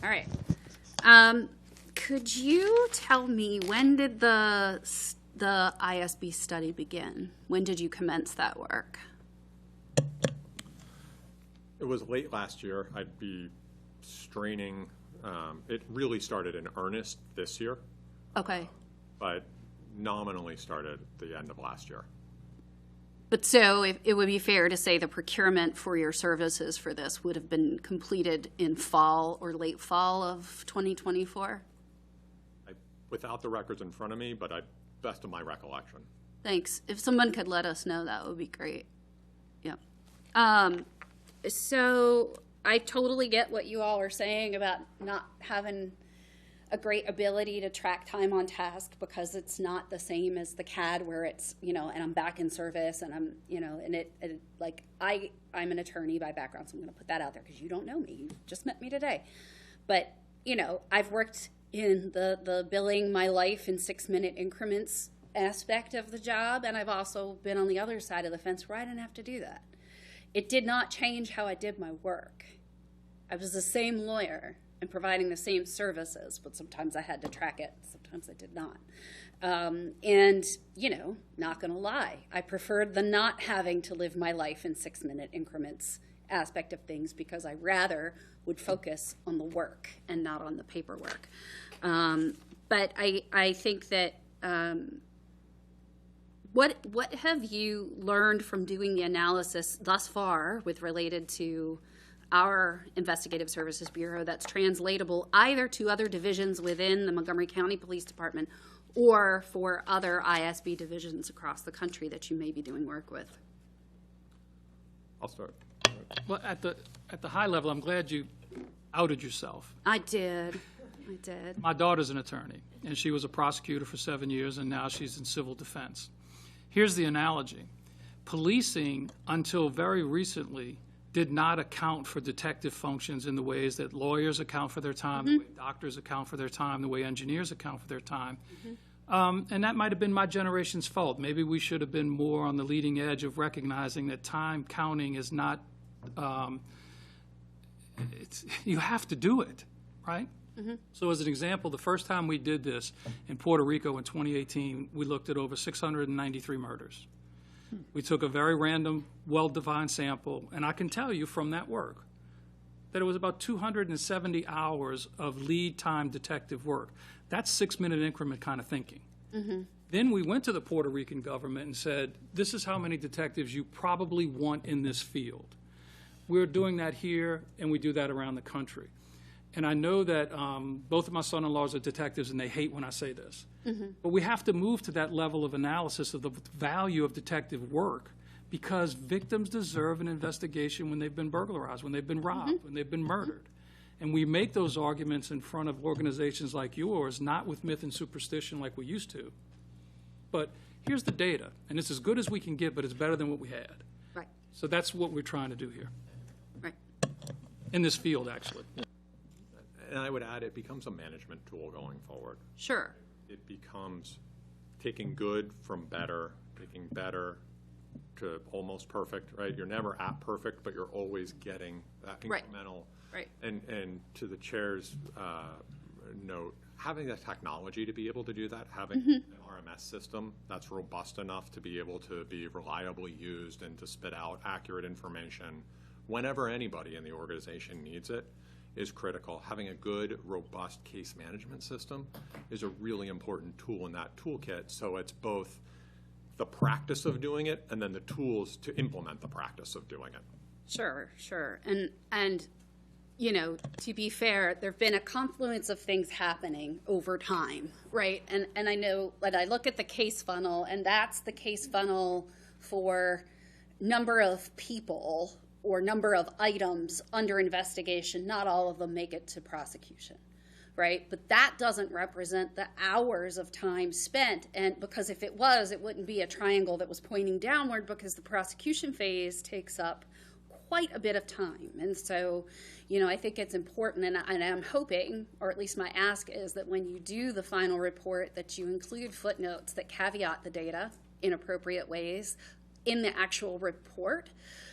All right. Could you tell me, when did the ISB study begin? When did you commence that work? It was late last year. I'd be straining. It really started in earnest this year. Okay. But nominally started at the end of last year. But so it would be fair to say the procurement for your services for this would have been completed in fall or late fall of 2024? Without the records in front of me, but best of my recollection. Thanks. If someone could let us know, that would be great. Yeah. So I totally get what you all are saying about not having a great ability to track time on task because it's not the same as the CAD where it's, and I'm back in service and I'm, and like I'm an attorney by background, so I'm going to put that out there because you don't know me. You just met me today. But, I've worked in the billing my life in 6-minute increments aspect of the job, and I've also been on the other side of the fence where I didn't have to do that. It did not change how I did my work. I was the same lawyer and providing the same services, but sometimes I had to track it, sometimes I did not. And, not gonna lie, I preferred the not having to live my life in 6-minute increments aspect of things because I rather would focus on the work and not on the paperwork. But I think that what have you learned from doing the analysis thus far with related to our Investigative Services Bureau that's translatable either to other divisions within the Montgomery County Police Department or for other ISB divisions across the country that you may be doing work with? I'll start. Well, at the high level, I'm glad you outed yourself. I did. My daughter's an attorney, and she was a prosecutor for 7 years, and now she's in civil defense. Here's the analogy. Policing, until very recently, did not account for detective functions in the ways that lawyers account for their time, the way doctors account for their time, the way engineers account for their time. And that might have been my generation's fault. Maybe we should have been more on the leading edge of recognizing that time counting is not, you have to do it, right? So as an example, the first time we did this in Puerto Rico in 2018, we looked at over 693 murders. We took a very random, well-defined sample, and I can tell you from that work that it was about 270 hours of lead time detective work. That's 6-minute increment kind of thinking. Then we went to the Puerto Rican government and said, this is how many detectives you probably want in this field. We're doing that here, and we do that around the country. And I know that both of my son-in-laws are detectives, and they hate when I say this. But we have to move to that level of analysis of the value of detective work because victims deserve an investigation when they've been burglarized, when they've been robbed, when they've been murdered. And we make those arguments in front of organizations like yours, not with myth and superstition like we used to. But here's the data, and it's as good as we can get, but it's better than what we had. Right. So that's what we're trying to do here. Right. In this field, actually. And I would add, it becomes a management tool going forward. Sure. It becomes taking good from better, taking better to almost perfect, right? You're never at perfect, but you're always getting that incremental. Right. And to the chair's note, having the technology to be able to do that, having an RMS system that's robust enough to be able to be reliably used and to spit out accurate information whenever anybody in the organization needs it is critical. Having a good, robust case management system is a really important tool in that toolkit, so it's both the practice of doing it and then the tools to implement the practice of doing it. Sure. And to be fair, there have been a confluence of things happening over time, right? And I know when I look at the case funnel, and that's the case funnel for number of people or number of items under investigation. Not all of them make it to prosecution, right? But that doesn't represent the hours of time spent, and because if it was, it wouldn't be a triangle that was pointing downward because the prosecution phase takes up quite a bit of time. And so, I think it's important, and I'm hoping, or at least my ask is that when you do the final report that you include footnotes that caveat the data in appropriate ways in the actual report,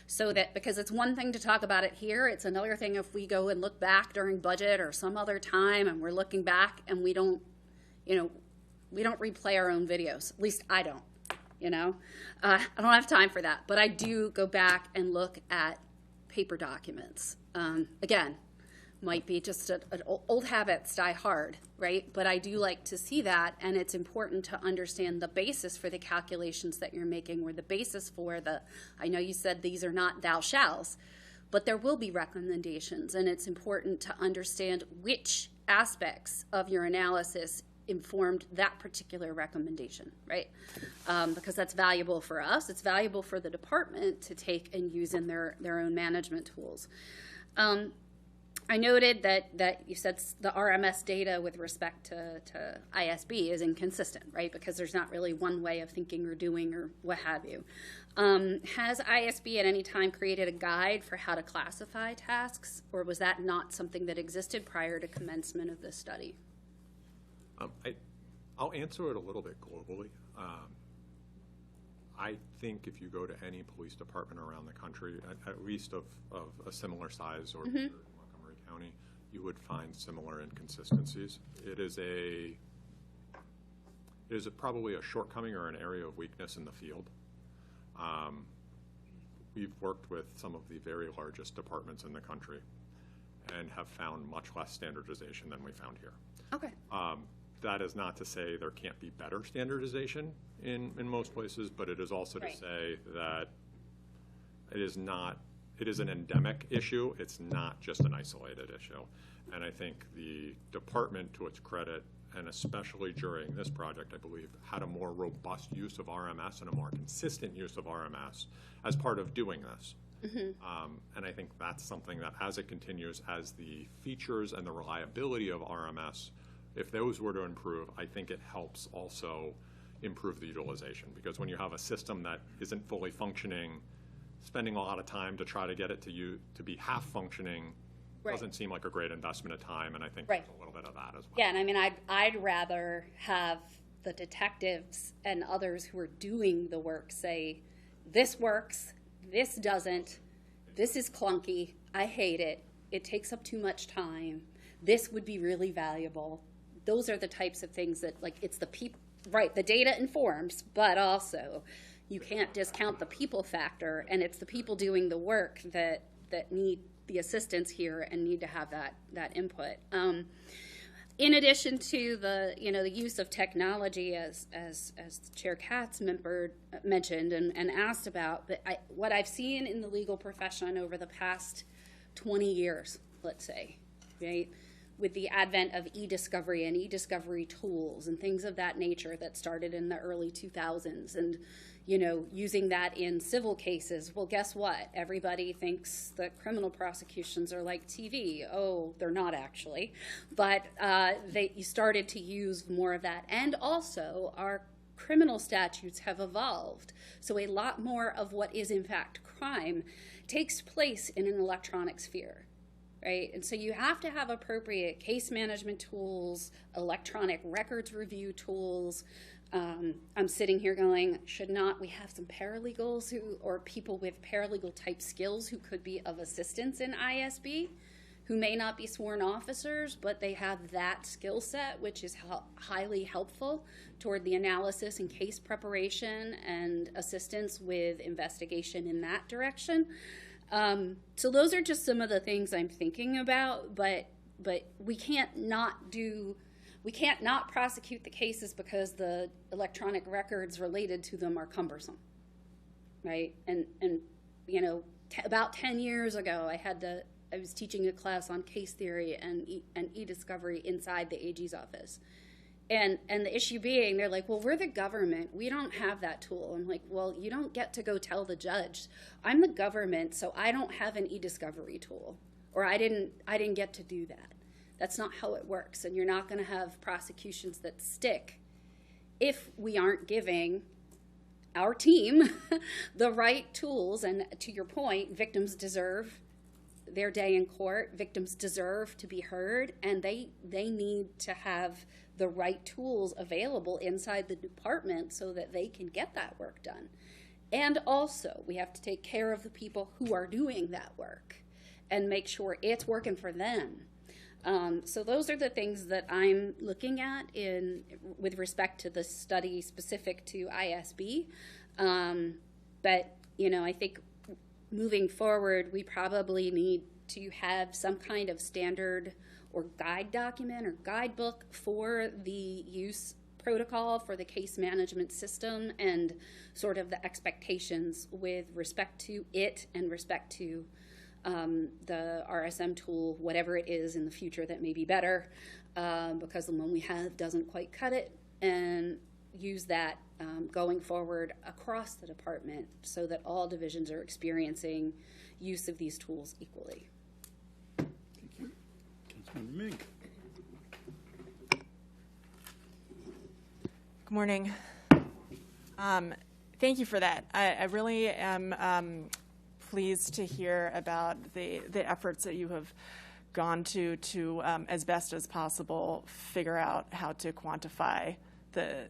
so that, because it's one thing to talk about it here, it's another thing if we go and look back during budget or some other time and we're looking back and we don't replay our own videos. At least I don't, I don't have time for that, but I do go back and look at paper documents. Again, might be just old habits die hard, right? But I do like to see that, and it's important to understand the basis for the calculations that you're making, or the basis for I know you said these are not thou shalls, but there will be recommendations, and it's important to understand which aspects of your analysis informed that particular recommendation, right? Because that's valuable for us. It's valuable for the department to take and use in their own management tools. I noted that you said the RMS data with respect to ISB is inconsistent, right? Because there's not really one way of thinking or doing or what have you. Has ISB at any time created a guide for how to classify tasks, or was that not something that existed prior to commencement of this study? I'll answer it a little bit globally. I think if you go to any police department around the country, at least of a similar size or in Montgomery County, you would find similar inconsistencies. It is probably a shortcoming or an area of weakness in the field. We've worked with some of the very largest departments in the country and have found much less standardization than we found here. Okay. That is not to say there can't be better standardization in most places, but it is also to say that it is an endemic issue. It's not just an isolated issue. And I think the department, to its credit, and especially during this project, I believe, had a more robust use of RMS and a more consistent use of RMS as part of doing this. And I think that's something that, as it continues, as the features and the reliability of RMS, if those were to improve, I think it helps also improve the utilization. Because when you have a system that isn't fully functioning, spending a lot of time to try to get it to be half functioning doesn't seem like a great investment of time, and I think there's a little bit of that as well. Yeah, and I mean, I'd rather have the detectives and others who are doing the work say, this works, this doesn't, this is clunky, I hate it, it takes up too much time, this would be really valuable. Those are the types of things that, like, it's the people, right, the data informs, but also you can't discount the people factor, and it's the people doing the work that need the assistance here and need to have that input. In addition to the use of technology, as Chair Katz mentioned and asked about, but what I've seen in the legal profession over the past 20 years, let's say, right, with the advent of e-discovery and e-discovery tools and things of that nature that started in the early 2000s, and using that in civil cases. Well, guess what? Everybody thinks that criminal prosecutions are like TV. Oh, they're not actually. But you started to use more of that. And also, our criminal statutes have evolved. So a lot more of what is, in fact, crime takes place in an electronic sphere. Right? And so you have to have appropriate case management tools, electronic records review tools. I'm sitting here going, should not we have some paralegals or people with paralegal type skills who could be of assistance in ISB, who may not be sworn officers, but they have that skill set, which is highly helpful toward the analysis and case preparation and assistance with investigation in that direction. So those are just some of the things I'm thinking about, but we can't not prosecute the cases because the electronic records related to them are cumbersome, right? And about 10 years ago, I was teaching a class on case theory and e-discovery inside the AG's office. And the issue being, they're like, well, we're the government. We don't have that tool. I'm like, well, you don't get to go tell the judge, I'm the government, so I don't have an e-discovery tool, or I didn't get to do that. That's not how it works, and you're not going to have prosecutions that stick if we aren't giving our team the right tools. And to your point, victims deserve their day in court. Victims deserve to be heard, and they need to have the right tools available inside the department so that they can get that work done. And also, we have to take care of the people who are doing that work and make sure it's working for them. So those are the things that I'm looking at with respect to the study specific to ISB. But I think moving forward, we probably need to have some kind of standard or guide document or guidebook for the use protocol for the case management system and sort of the expectations with respect to it and respect to the RSM tool, whatever it is in the future that may be better, because the one we have doesn't quite cut it, and use that going forward across the department so that all divisions are experiencing use of these tools equally. Thank you. Councilmember Mink. Good morning. Thank you for that. I really am pleased to hear about the efforts that you have gone to as best as possible, figure out how to quantify the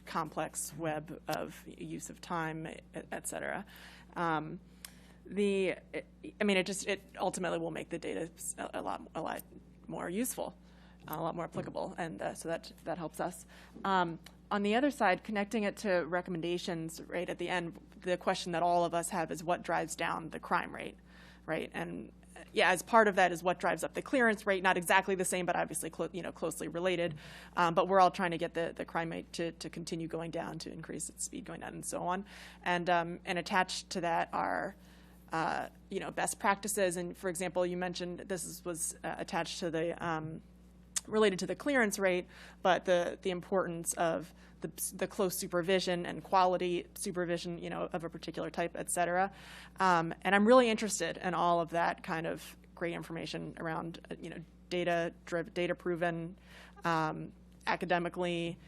complex web of use of time, et cetera. It ultimately will make the data a lot more useful, a lot more applicable, and so that helps us. On the other side, connecting it to recommendations, right at the end, the question that all of us have is what drives down the crime rate, right? And yeah, as part of that is what drives up the clearance rate. Not exactly the same, but obviously closely related. But we're all trying to get the crime rate to continue going down, to increase its speed going down, and so on. And attached to that are best practices. And for example, you mentioned this was attached to the related to the clearance rate, but the importance of the close supervision and quality supervision, of a particular type, et cetera. And I'm really interested in all of that kind of great information around, data-proven, academically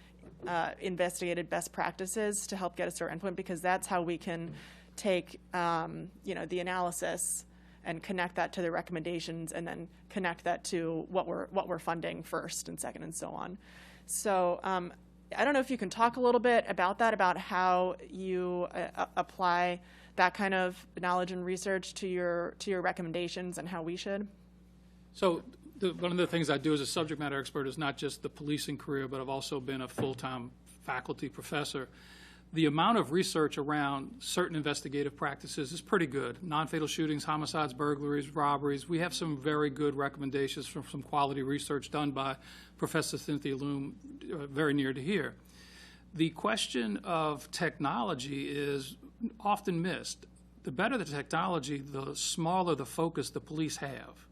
investigated best practices to help get us to our endpoint, because that's how we can take, the analysis and connect that to the recommendations, and then connect that to what we're funding first and second, and so on. So I don't know if you can talk a little bit about that, about how you apply that kind of knowledge and research to your recommendations, and how we should. So one of the things I do as a subject matter expert is not just the policing career, but I've also been a full-time faculty professor. The amount of research around certain investigative practices is pretty good. Non-fatal shootings, homicides, burglaries, robberies. We have some very good recommendations from some quality research done by Professor Cynthia Loom, very near to here. The question of technology is often missed. The better the technology, the smaller the focus the police have.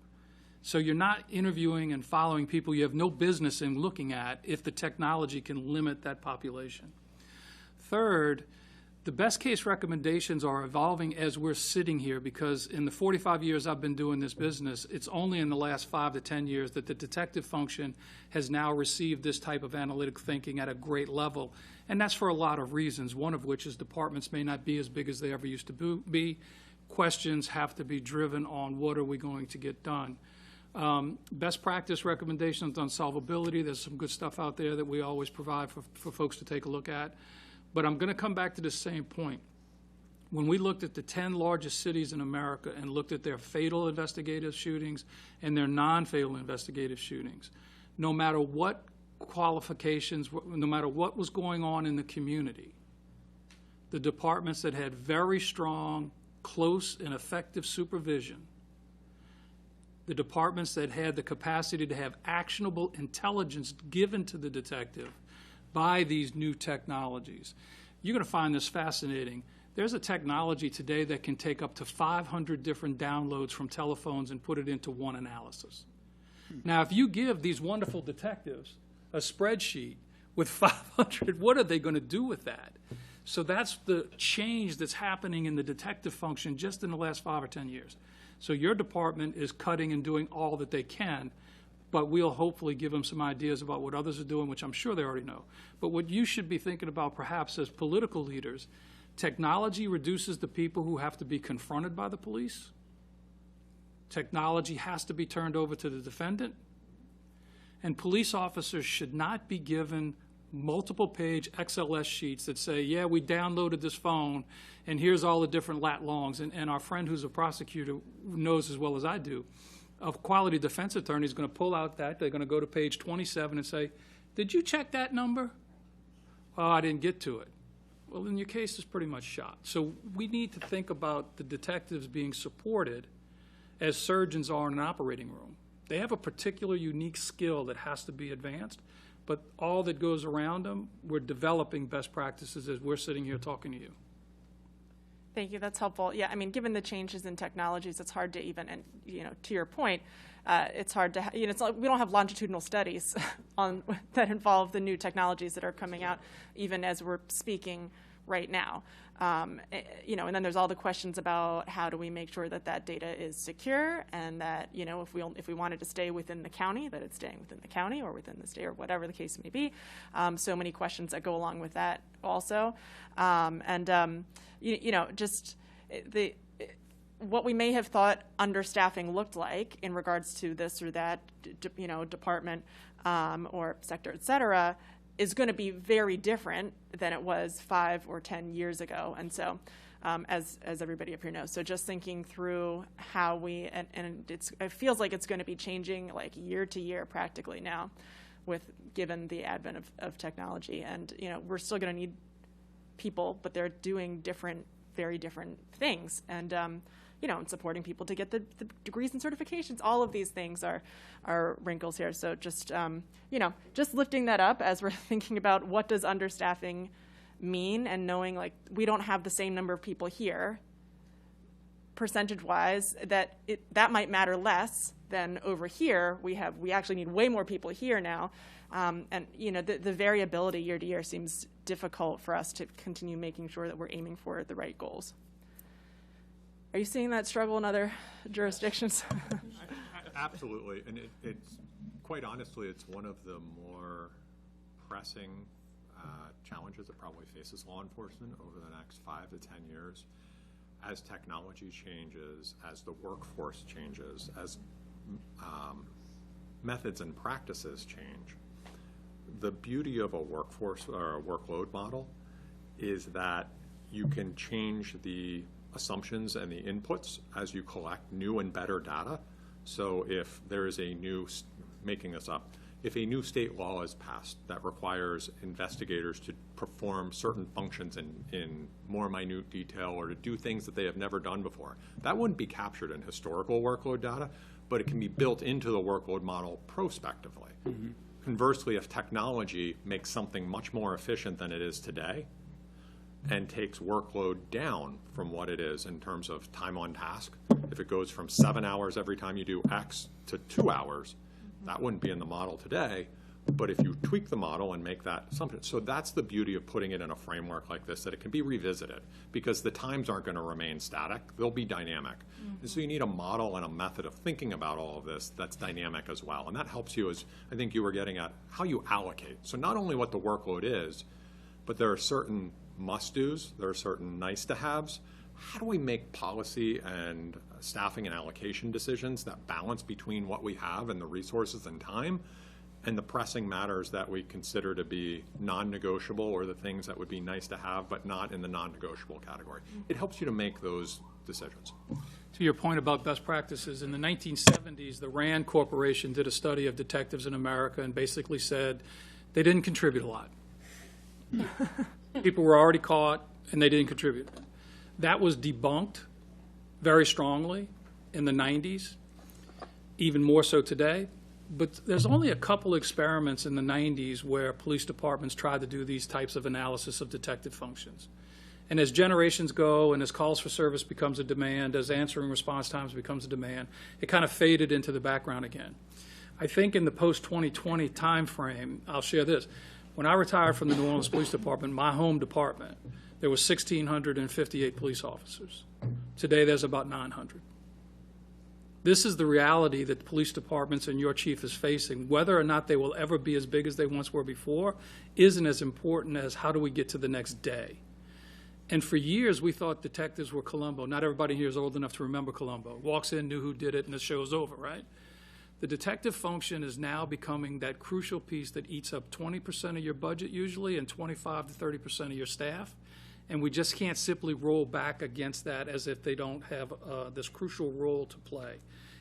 So you're not interviewing and following people you have no business in looking at if the technology can limit that population. Third, the best case recommendations are evolving as we're sitting here, because in the 45 years I've been doing this business, it's only in the last 5 to 10 years that the detective function has now received this type of analytic thinking at a great level. And that's for a lot of reasons, one of which is departments may not be as big as they ever used to be. Questions have to be driven on what are we going to get done. Best practice recommendations on solvability. There's some good stuff out there that we always provide for folks to take a look at. But I'm going to come back to the same point. When we looked at the 10 largest cities in America and looked at their fatal investigative shootings and their non-fatal investigative shootings, no matter what qualifications, no matter what was going on in the community, the departments that had very strong, close, and effective supervision, the departments that had the capacity to have actionable intelligence given to the detective by these new technologies. You're going to find this fascinating. There's a technology today that can take up to 500 different downloads from telephones and put it into one analysis. Now, if you give these wonderful detectives a spreadsheet with 500, what are they going to do with that? So that's the change that's happening in the detective function just in the last 5 or 10 years. So your department is cutting and doing all that they can, but we'll hopefully give them some ideas about what others are doing, which I'm sure they already know. But what you should be thinking about perhaps as political leaders, technology reduces the people who have to be confronted by the police. Technology has to be turned over to the defendant. And police officers should not be given multiple-page XLS sheets that say, yeah, we downloaded this phone, and here's all the different lat longs. And our friend who's a prosecutor knows as well as I do. A quality defense attorney is going to pull out that. They're going to go to page 27 and say, did you check that number? Oh, I didn't get to it. Well, then your case is pretty much shot. So we need to think about the detectives being supported as surgeons are in an operating room. They have a particular unique skill that has to be advanced, but all that goes around them, we're developing best practices as we're sitting here talking to you. Thank you. That's helpful. Yeah, I mean, given the changes in technologies, it's hard to even, and to your point, it's hard to, it's like we don't have longitudinal studies on that involve the new technologies that are coming out, even as we're speaking right now. And then there's all the questions about how do we make sure that that data is secure, and that if we wanted to stay within the county, that it's staying within the county or within the state or whatever the case may be. So many questions that go along with that also, what we may have thought understaffing looked like in regards to this or that department or sector, et cetera, is going to be very different than it was 5 or 10 years ago. And so, as everybody up here knows, so just thinking through how we, and it feels like it's going to be changing like year to year practically now, given the advent of technology. And we're still going to need people, but they're doing very different things. And and supporting people to get the degrees and certifications. All of these things are wrinkles here. So just, just lifting that up as we're thinking about what does understaffing mean, and knowing like we don't have the same number of people here, percentage-wise, that might matter less than over here. We actually need way more people here now. And the variability year to year seems difficult for us to continue making sure that we're aiming for the right goals. Are you seeing that struggle in other jurisdictions? Absolutely, and it's quite honestly, it's one of the more pressing challenges that probably faces law enforcement over the next 5 to 10 years. As technology changes, as the workforce changes, as methods and practices change, the beauty of a workforce or a workload model is that you can change the assumptions and the inputs as you collect new and better data. So if there is a new, making this up, if a new state law is passed that requires investigators to perform certain functions in more minute detail or to do things that they have never done before, that wouldn't be captured in historical workload data, but it can be built into the workload model prospectively. Mm-hmm. Conversely, if technology makes something much more efficient than it is today, and takes workload down from what it is in terms of time on task. If it goes from 7 hours every time you do X to 2 hours, that wouldn't be in the model today. But if you tweak the model and make that assumption, so that's the beauty of putting it in a framework like this, that it can be revisited, because the times aren't going to remain static, they'll be dynamic. Mm-hmm. And so you need a model and a method of thinking about all of this that's dynamic as well. And that helps you, as I think you were getting at, how you allocate. So not only what the workload is, but there are certain must-dos, there are certain nice-to-haves. How do we make policy and staffing and allocation decisions that balance between what we have and the resources and time, and the pressing matters that we consider to be non-negotiable, or the things that would be nice to have but not in the non-negotiable category? It helps you to make those decisions. To your point about best practices, in the 1970s, the RAND Corporation did a study of detectives in America and basically said they didn't contribute a lot. People were already caught, and they didn't contribute. That was debunked very strongly in the 90s, even more so today. But there's only a couple experiments in the 90s where police departments tried to do these types of analysis of detective functions. And as generations go, and as calls for service becomes a demand, as answering response times becomes a demand, it kind of faded into the background again. I think in the post-2020 time frame, I'll share this. When I retired from the New Orleans Police Department, my home department, there was 1,658 police officers. Today, there's about 900. This is the reality that police departments and your chief is facing. Whether or not they will ever be as big as they once were before isn't as important as how do we get to the next day. And for years, we thought detectives were Columbo. Not everybody here is old enough to remember Columbo. Walks in, knew who did it, and the show's over, right? The detective function is now becoming that crucial piece that eats up 20% of your budget usually and 25 to 30% of your staff. And we just can't simply roll back against that as if they don't have this crucial role to play.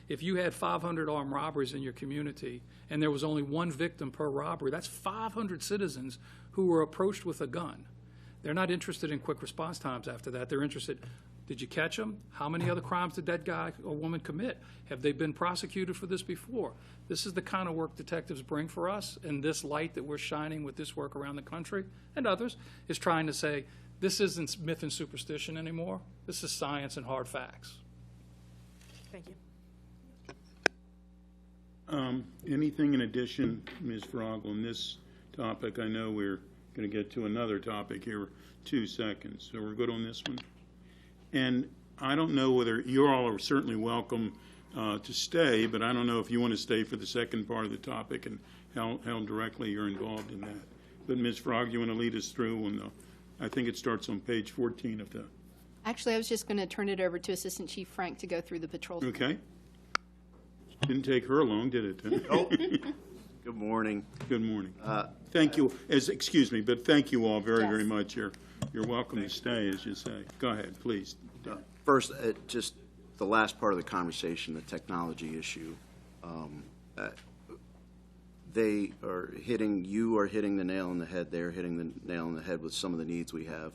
If you had 500 armed robberies in your community and there was only one victim per robbery, that's 500 citizens who were approached with a gun. They're not interested in quick response times after that. They're interested, Did you catch them? How many other crimes did that guy or woman commit? Have they been prosecuted for this before? This is the kind of work detectives bring for us, and this light that we're shining with this work around the country and others is trying to say, this isn't myth and superstition anymore. This is science and hard facts. Thank you. Anything in addition, Ms. Frog, on this topic? I know we're going to get to another topic here 2 seconds, so we're good on this one. And I don't know whether you all are certainly welcome to stay, but I don't know if you want to stay for the second part of the topic and how directly you're involved in that. But Ms. Frog, you want to lead us through on the, I think it starts on page 14 of the. Actually, I was just going to turn it over to Assistant Chief Frank to go through the patrol. Okay. Didn't take her long, did it? Oh, good morning. Good morning. Thank you. Excuse me, but thank you all very much. You're welcome to stay, as you say. Go ahead, please. First, just the last part of the conversation, the technology issue. They are hitting, you are hitting the nail on the head. They're hitting the nail on the head with some of the needs we have.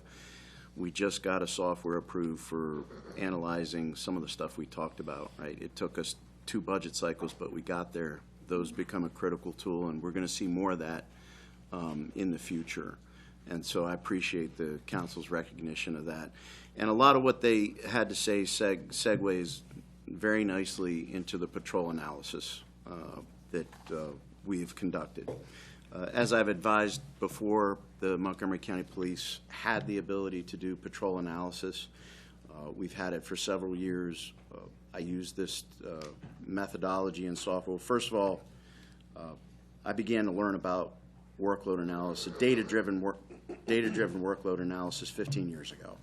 We just got a software approved for analyzing some of the stuff we talked about, right? It took us 2 budget cycles, but we got there. Those become a critical tool, and we're going to see more of that in the future. And so I appreciate the council's recognition of that. And a lot of what they had to say segues very nicely into the patrol analysis that we've conducted. As I've advised before, the Montgomery County Police had the ability to do patrol analysis. We've had it for several years. I use this methodology and software. First of all, I began to learn about workload analysis, data-driven workload analysis 15 years ago.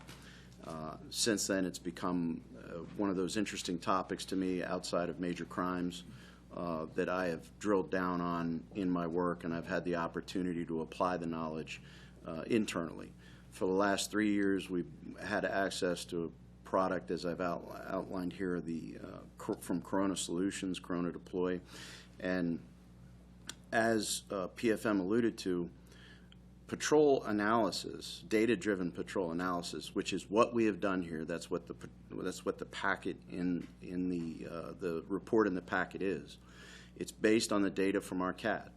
Since then, it's become one of those interesting topics to me outside of major crimes that I have drilled down on in my work, and I've had the opportunity to apply the knowledge internally. For the last 3 years, we've had access to a product, as I've outlined here, from Corona Solutions, Corona Deploy. And as PFM alluded to, patrol analysis, data-driven patrol analysis, which is what we have done here. That's what the packet in the report in the packet is. It's based on the data from our CAD.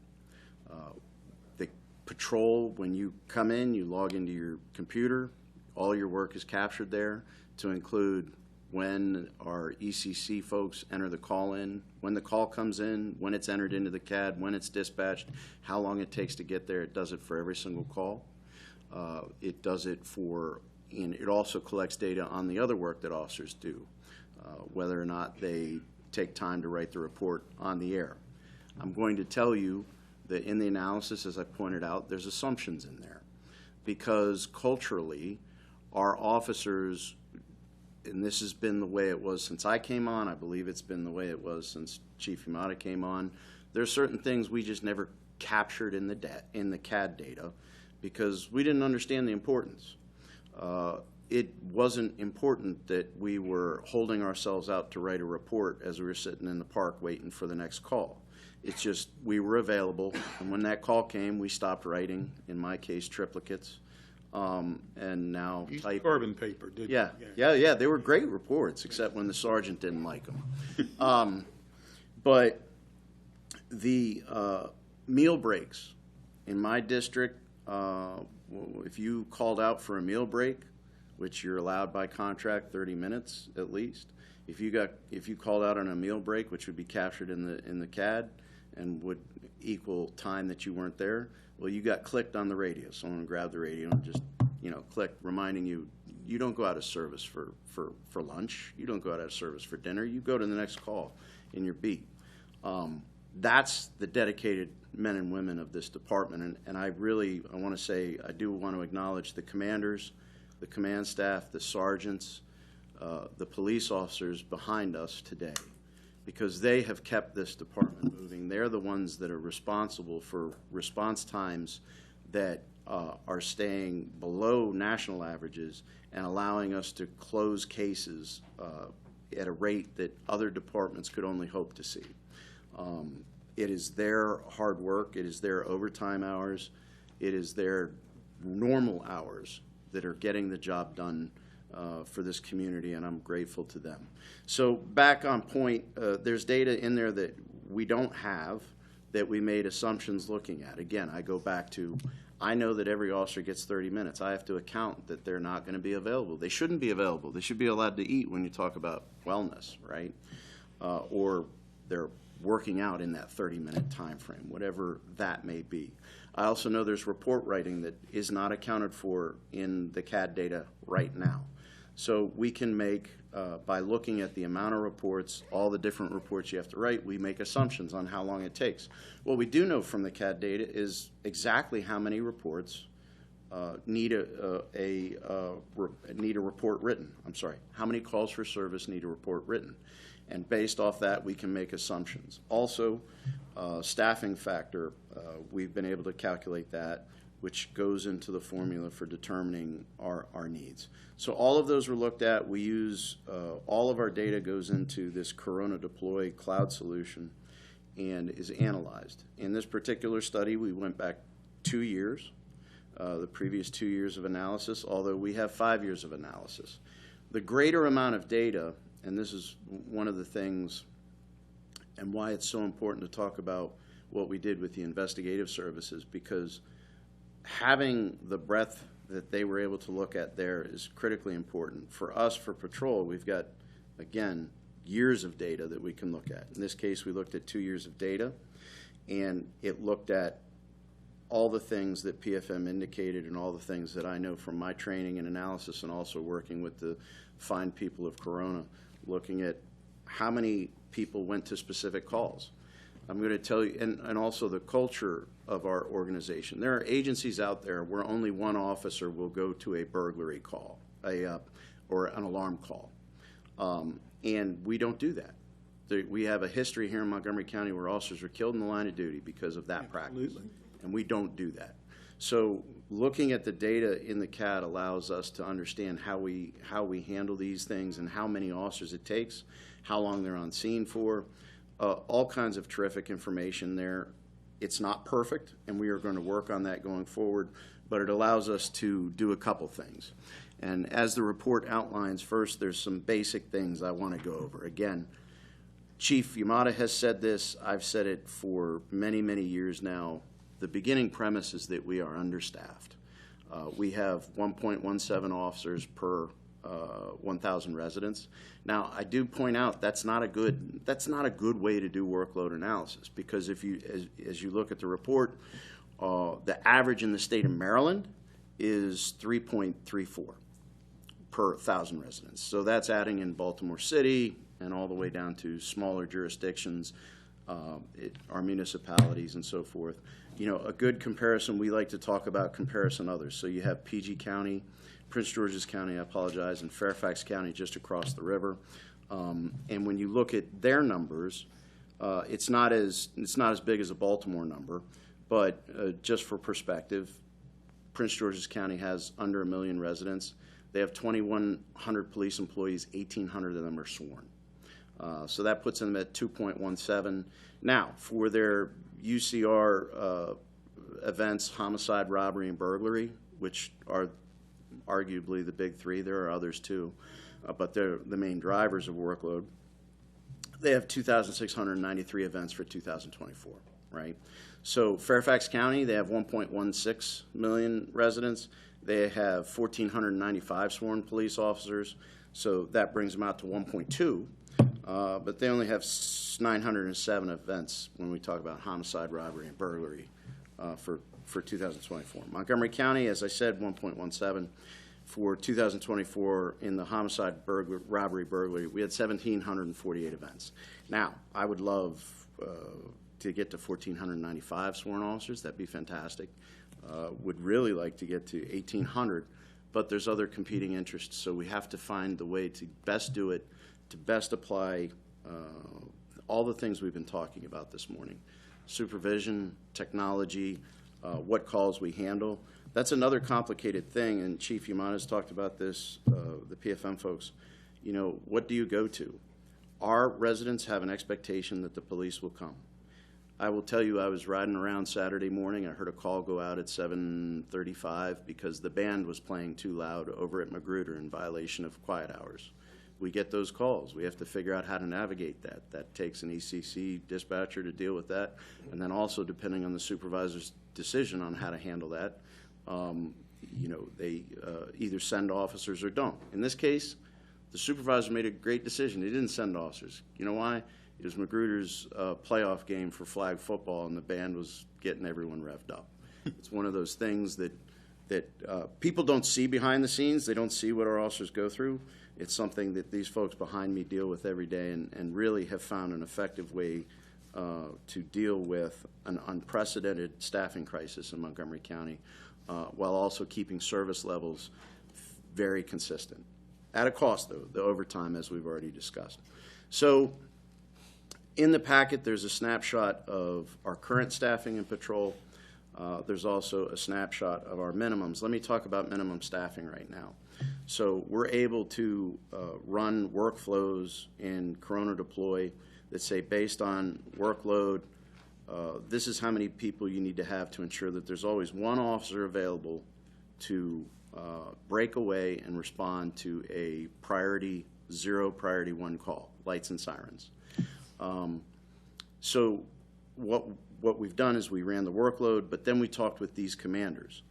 The patrol, when you come in, you log into your computer. All your work is captured there, to include when our ECC folks enter the call in, when the call comes in, when it's entered into the CAD, when it's dispatched, how long it takes to get there. It does it for every single call. It does it for, and it also collects data on the other work that officers do, whether or not they take time to write the report on the air. I'm going to tell you that in the analysis, as I pointed out, there's assumptions in there, because culturally, our officers, and this has been the way it was since I came on, I believe it's been the way it was since Chief Yamada came on, there's certain things we just never captured in the CAD data because we didn't understand the importance. It wasn't important that we were holding ourselves out to write a report as we were sitting in the park waiting for the next call. It's just we were available, and when that call came, we stopped writing, in my case, triplicates. And now type carbon paper, did you? Yeah. They were great reports, except when the sergeant didn't like them. But the meal breaks in my district, if you called out for a meal break, which you're allowed by contract 30 minutes at least, if you called out on a meal break, which would be captured in the CAD and would equal time that you weren't there, well, you got clicked on the radio. Someone grabbed the radio and just, clicked, reminding you, you don't go out of service for lunch. You don't go out of service for dinner. You go to the next call in your beat. That's the dedicated men and women of this department. And I want to say, I do want to acknowledge the commanders, the command staff, the sergeants, the police officers behind us today, because they have kept this department moving. They're the ones that are responsible for response times that are staying below national averages and allowing us to close cases at a rate that other departments could only hope to see. It is their hard work, it is their overtime hours, it is their normal hours that are getting the job done for this community, and I'm grateful to them. So back on point, there's data in there that we don't have that we made assumptions looking at. Again, I go back to, I know that every officer gets 30 minutes. I have to account that they're not going to be available. They shouldn't be available. They should be allowed to eat when you talk about wellness, right? Or they're working out in that 30-minute time frame, whatever that may be. I also know there's report writing that is not accounted for in the CAD data right now. So we can make, by looking at the amount of reports, all the different reports you have to write, we make assumptions on how long it takes. What we do know from the CAD data is exactly how many reports need a report written. I'm sorry, how many calls for service need a report written? And based off that, we can make assumptions. Also, staffing factor, we've been able to calculate that, which goes into the formula for determining our needs. So all of those were looked at. We use, all of our data goes into this Corona Deploy cloud solution and is analyzed. In this particular study, we went back 2 years, the previous 2 years of analysis, although we have 5 years of analysis. The greater amount of data, and this is one of the things and why it's so important to talk about what we did with the investigative services, because having the breadth that they were able to look at there is critically important. For us, for patrol, we've got, again, years of data that we can look at. In this case, we looked at 2 years of data, and it looked at all the things that PFM indicated and all the things that I know from my training and analysis and also working with the fine people of Corona, looking at how many people went to specific calls. I'm going to tell you, and also the culture of our organization. There are agencies out there where only one officer will go to a burglary call, or an alarm call, and we don't do that. We have a history here in Montgomery County where officers were killed in the line of duty because of that practice, and we don't do that. So looking at the data in the CAD allows us to understand how we handle these things and how many officers it takes, how long they're on scene for. All kinds of terrific information there. It's not perfect, and we are going to work on that going forward, but it allows us to do a couple things. And as the report outlines, first, there's some basic things I want to go over. Again, Chief Yamada has said this. I've said it for many, many years now. The beginning premise is that we are understaffed. We have 1.17 officers per 1,000 residents. Now, I do point out that's not a good way to do workload analysis, because if you, as you look at the report, the average in the state of Maryland is 3.34 per 1,000 residents. So that's adding in Baltimore City and all the way down to smaller jurisdictions, our municipalities and so forth. You know, a good comparison, we like to talk about comparison others. So you have PG County, Prince George's County, I apologize, and Fairfax County just across the river. And when you look at their numbers, it's not as big as a Baltimore number, but just for perspective, Prince George's County has under 1 million residents. They have 2,100 police employees, 1,800 of them are sworn. So that puts them at 2.17. Now, for their UCR events, homicide, robbery, and burglary, which are arguably the big three, there are others too, but they're the main drivers of workload. They have 2,693 events for 2024, right? So Fairfax County, they have 1.16 million residents. They have 1,495 sworn police officers, so that brings them out to 1.2. But they only have 907 events when we talk about homicide, robbery, and burglary for 2024. Montgomery County, as I said, 1.17. For 2024, in the homicide, robbery, burglary, we had 1,748 events. Now, I would love to get to 1,495 sworn officers. That'd be fantastic. Would really like to get to 1,800, but there's other competing interests, so we have to find the way to best do it, to best apply all the things we've been talking about this morning. Supervision, technology, what calls we handle. That's another complicated thing, and Chief Yamada's talked about this, the PFM folks. You know, what do you go to? Our residents have an expectation that the police will come. I will tell you, I was riding around Saturday morning. I heard a call go out at 7:35 because the band was playing too loud over at Magruder in violation of quiet hours. We get those calls. We have to figure out how to navigate that. That takes an ECC dispatcher to deal with that. And then also, depending on the supervisor's decision on how to handle that, you know, they either send officers or don't. In this case, the supervisor made a great decision. He didn't send officers. You know why? It was Magruder's playoff game for flag football, and the band was getting everyone revved up. It's one of those things that people don't see behind the scenes. They don't see what our officers go through. It's something that these folks behind me deal with every day, and really have found an effective way to deal with an unprecedented staffing crisis in Montgomery County, while also keeping service levels very consistent. At a cost, though, the overtime, as we've already discussed. So in the packet, there's a snapshot of our current staffing and patrol. There's also a snapshot of our minimums. Let me talk about minimum staffing right now. So we're able to run workflows in Corona Deploy that say, based on workload, this is how many people you need to have to ensure that there's always one officer available to break away and respond to a priority 0, priority 1 call, lights and sirens. So what we've done is we ran the workload, but then we talked with these commanders.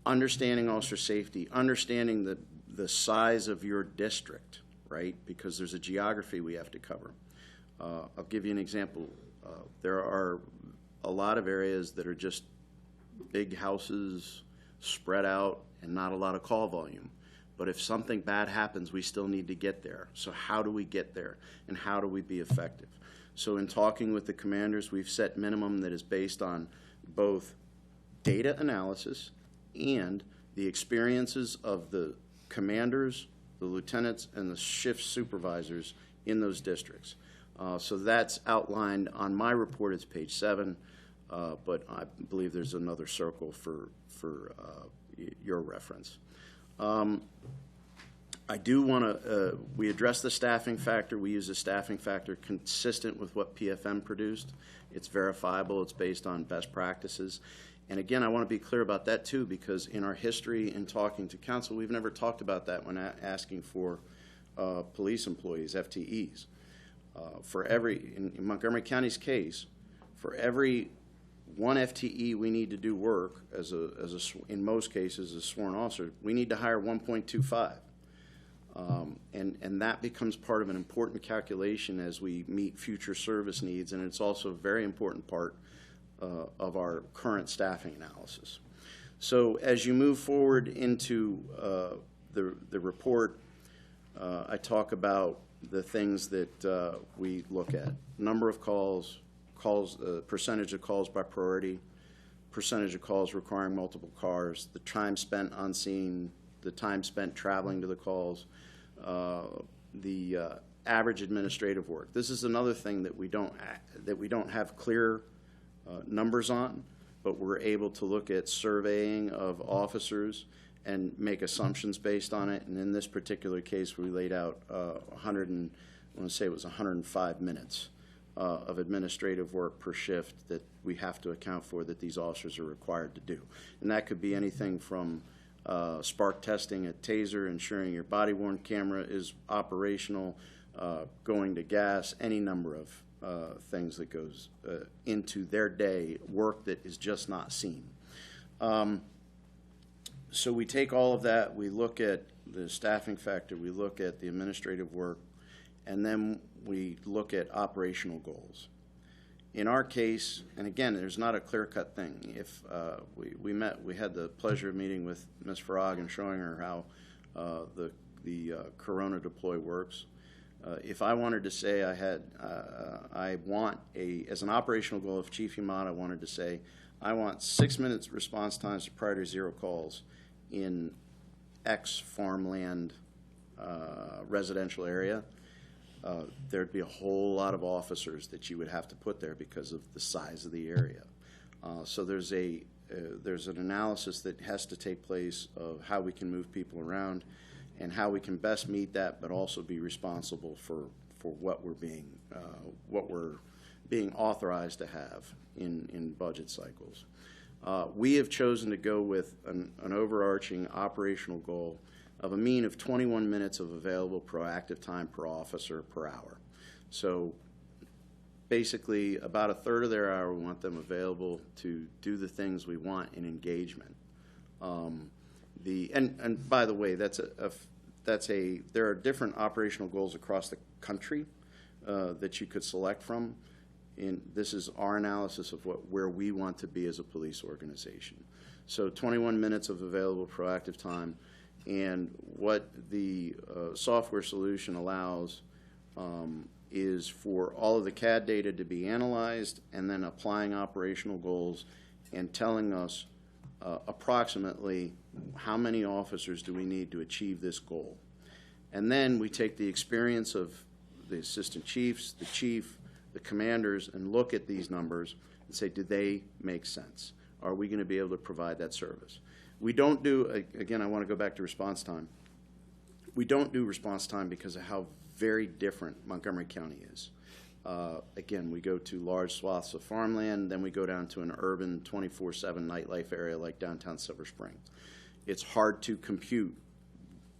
Understanding officer safety, understanding the size of your district, right? Because there's a geography we have to cover. I'll give you an example. There are a lot of areas that are just big houses spread out and not a lot of call volume. But if something bad happens, we still need to get there. So how do we get there, and how do we be effective? So in talking with the commanders, we've set minimum that is based on both data analysis and the experiences of the commanders, the lieutenants, and the shift supervisors in those districts. So that's outlined on my report. It's page 7, but I believe there's another circle for your reference. I do want to, we address the staffing factor. We use a staffing factor consistent with what PFM produced. It's verifiable. It's based on best practices. And again, I want to be clear about that too, because in our history in talking to council, we've never talked about that when asking for police employees, FTEs. In Montgomery County's case, for every 1 FTE we need to do work in most cases, as a sworn officer, we need to hire 1.25. And that becomes part of an important calculation as we meet future service needs, and it's also a very important part of our current staffing analysis. So as you move forward into the report, I talk about the things that we look at: number of calls, percentage of calls by priority, percentage of calls requiring multiple cars, the time spent on scene, the time spent traveling to the calls, the average administrative work. This is another thing that we don't have clear numbers on, but we're able to look at surveying of officers and make assumptions based on it. And in this particular case, we laid out 105 minutes of administrative work per shift that we have to account for, that these officers are required to do. And that could be anything from spark testing a taser, ensuring your body-worn camera is operational, going to gas, any number of things that goes into their day, work that is just not seen. So we take all of that, we look at the staffing factor, we look at the administrative work, and then we look at operational goals. In our case, and again, there's not a clear-cut thing. If we had the pleasure of meeting with Ms. Farag and showing her how the Corona Deploy works. If I wanted to say I want as an operational goal of Chief Yamada, I wanted to say, I want 6 minutes response times to priority 0 calls in X farmland residential area. There'd be a whole lot of officers that you would have to put there because of the size of the area. So there's an analysis that has to take place of how we can move people around and how we can best meet that, but also be responsible for what we're being being authorized to have in budget cycles. We have chosen to go with an overarching operational goal of a mean of 21 minutes of available proactive time per officer per hour. So basically, about a third of their hour, we want them available to do the things we want in engagement. And by the way, there are different operational goals across the country that you could select from. And this is our analysis of where we want to be as a police organization. So 21 minutes of available proactive time, and what the software solution allows is for all of the CAD data to be analyzed and then applying operational goals and telling us approximately how many officers do we need to achieve this goal. And then we take the experience of the assistant chiefs, the chief, the commanders, and look at these numbers and say, do they make sense? Are we going to be able to provide that service? We don't do, again, I want to go back to response time. We don't do response time because of how very different Montgomery County is. Again, we go to large swaths of farmland, then we go down to an urban 24/7 nightlife area like downtown Silver Spring. It's hard to compute.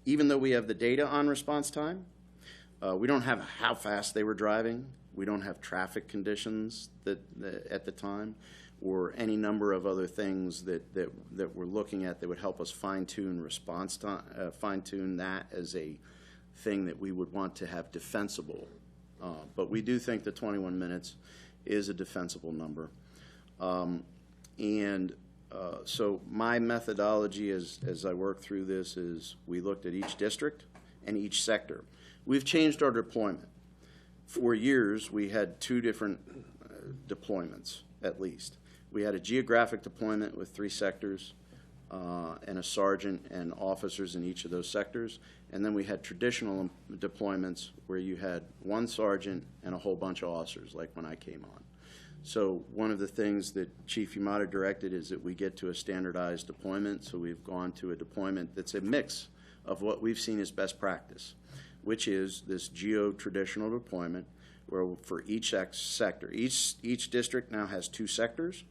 Even though we have the data on response time, we don't have how fast they were driving. We don't have traffic conditions at the time, or any number of other things that we're looking at that would help us fine-tune response time, fine-tune that as a thing that we would want to have defensible. But we do think that 21 minutes is a defensible number. So my methodology as I work through this is we looked at each district and each sector. We've changed our deployment. For years, we had two different deployments, at least. We had a geographic deployment with 3 sectors and a sergeant and officers in each of those sectors. And then we had traditional deployments where you had 1 sergeant and a whole bunch of officers, like when I came on. So one of the things that Chief Yamada directed is that we get to a standardized deployment. So we've gone to a deployment that's a mix of what we've seen as best practice, which is this geo-traditional deployment where for each sector, each district now has 2 sectors.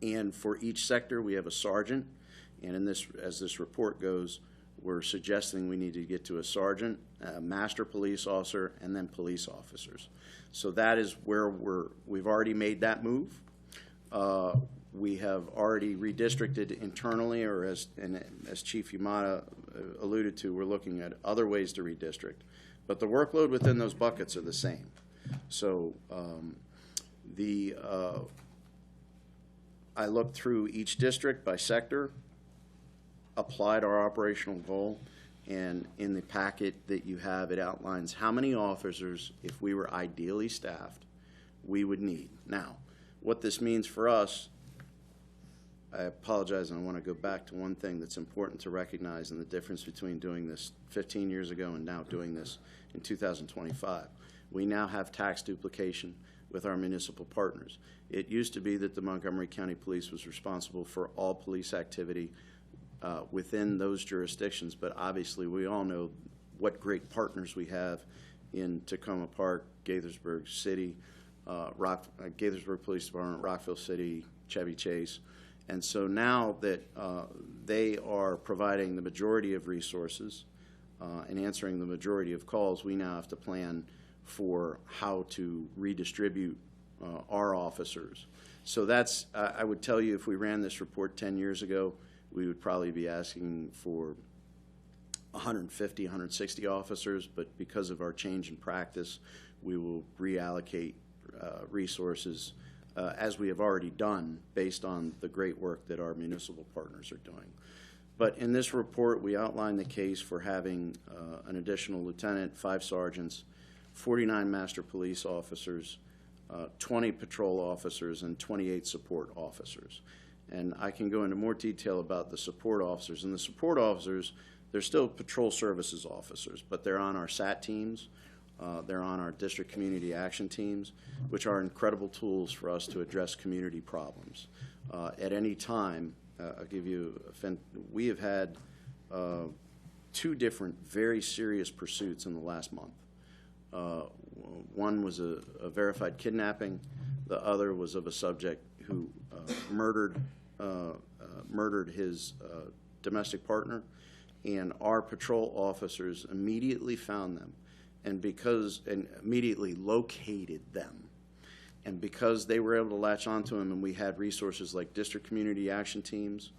And for each sector, we have a sergeant. And in this, as this report goes, we're suggesting we need to get to a sergeant, a master police officer, and then police officers. So that is where we've already made that move. We have already redistricted internally, or as Chief Yamada alluded to, we're looking at other ways to redistrict. But the workload within those buckets are the same. So I looked through each district by sector, applied our operational goal, and in the packet that you have, it outlines how many officers, if we were ideally staffed, we would need. Now, what this means for us, I apologize, and I want to go back to one thing that's important to recognize, and the difference between doing this 15 years ago and now doing this in 2025. We now have tax duplication with our municipal partners. It used to be that the Montgomery County Police was responsible for all police activity within those jurisdictions, but obviously we all know what great partners we have in Tacoma Park, Gaithersburg City, Gaithersburg Police Department, Rockville City, Chevy Chase. And so now that they are providing the majority of resources and answering the majority of calls, we now have to plan for how to redistribute our officers. So that's, I would tell you, if we ran this report 10 years ago, we would probably be asking for 150, 160 officers, but because of our change in practice, we will reallocate resources as we have already done based on the great work that our municipal partners are doing. But in this report, we outline the case for having an additional lieutenant, 5 sergeants, 49 master police officers, 20 patrol officers, and 28 support officers. And I can go into more detail about the support officers. And the support officers, they're still patrol services officers, but they're on our SAT teams. They're on our district community action teams, which are incredible tools for us to address community problems. At any time, I'll give you, we have had 2 different very serious pursuits in the last month. One was a verified kidnapping. The other was of a subject who murdered his domestic partner. And our patrol officers immediately found them, and immediately located them. And because they were able to latch onto them, and we had resources like district community action teams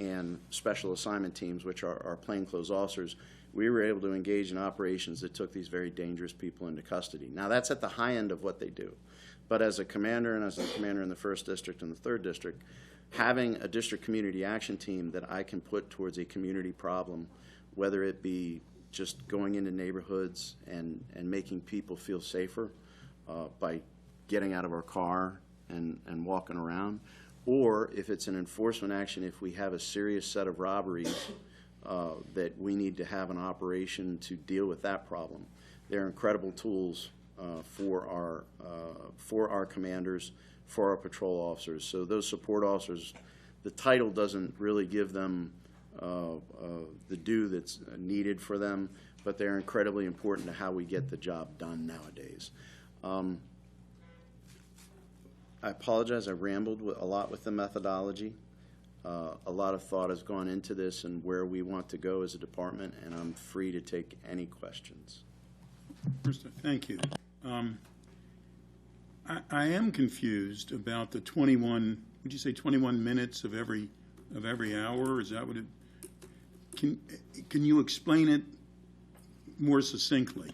and special assignment teams, which are our plainclothes officers, we were able to engage in operations that took these very dangerous people into custody. Now, that's at the high end of what they do. But as a commander, and as a commander in the 1st District and the 3rd District, having a district community action team that I can put towards a community problem, whether it be just going into neighborhoods and making people feel safer by getting out of our car and walking around, or if it's an enforcement action, if we have a serious set of robberies that we need to have an operation to deal with that problem. They're incredible tools for our commanders, for our patrol officers. So those support officers, the title doesn't really give them the due that's needed for them, but they're incredibly important to how we get the job done nowadays. I apologize, I rambled a lot with the methodology. A lot of thought has gone into this and where we want to go as a department, and I'm free to take any questions. First, thank you. I am confused about the 21, would you say 21 minutes of every hour? Is that what it, can you explain it more succinctly?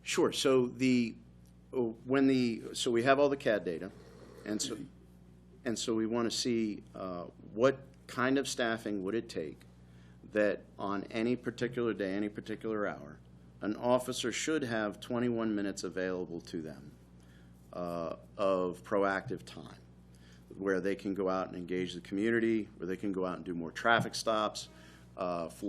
Sure. So so we have all the CAD data, and so we want to see what kind of staffing would it take that on any particular day, any particular hour, an officer should have 21 minutes available to them of proactive time, where they can go out and engage the community, where they can go out and do more traffic stops. Let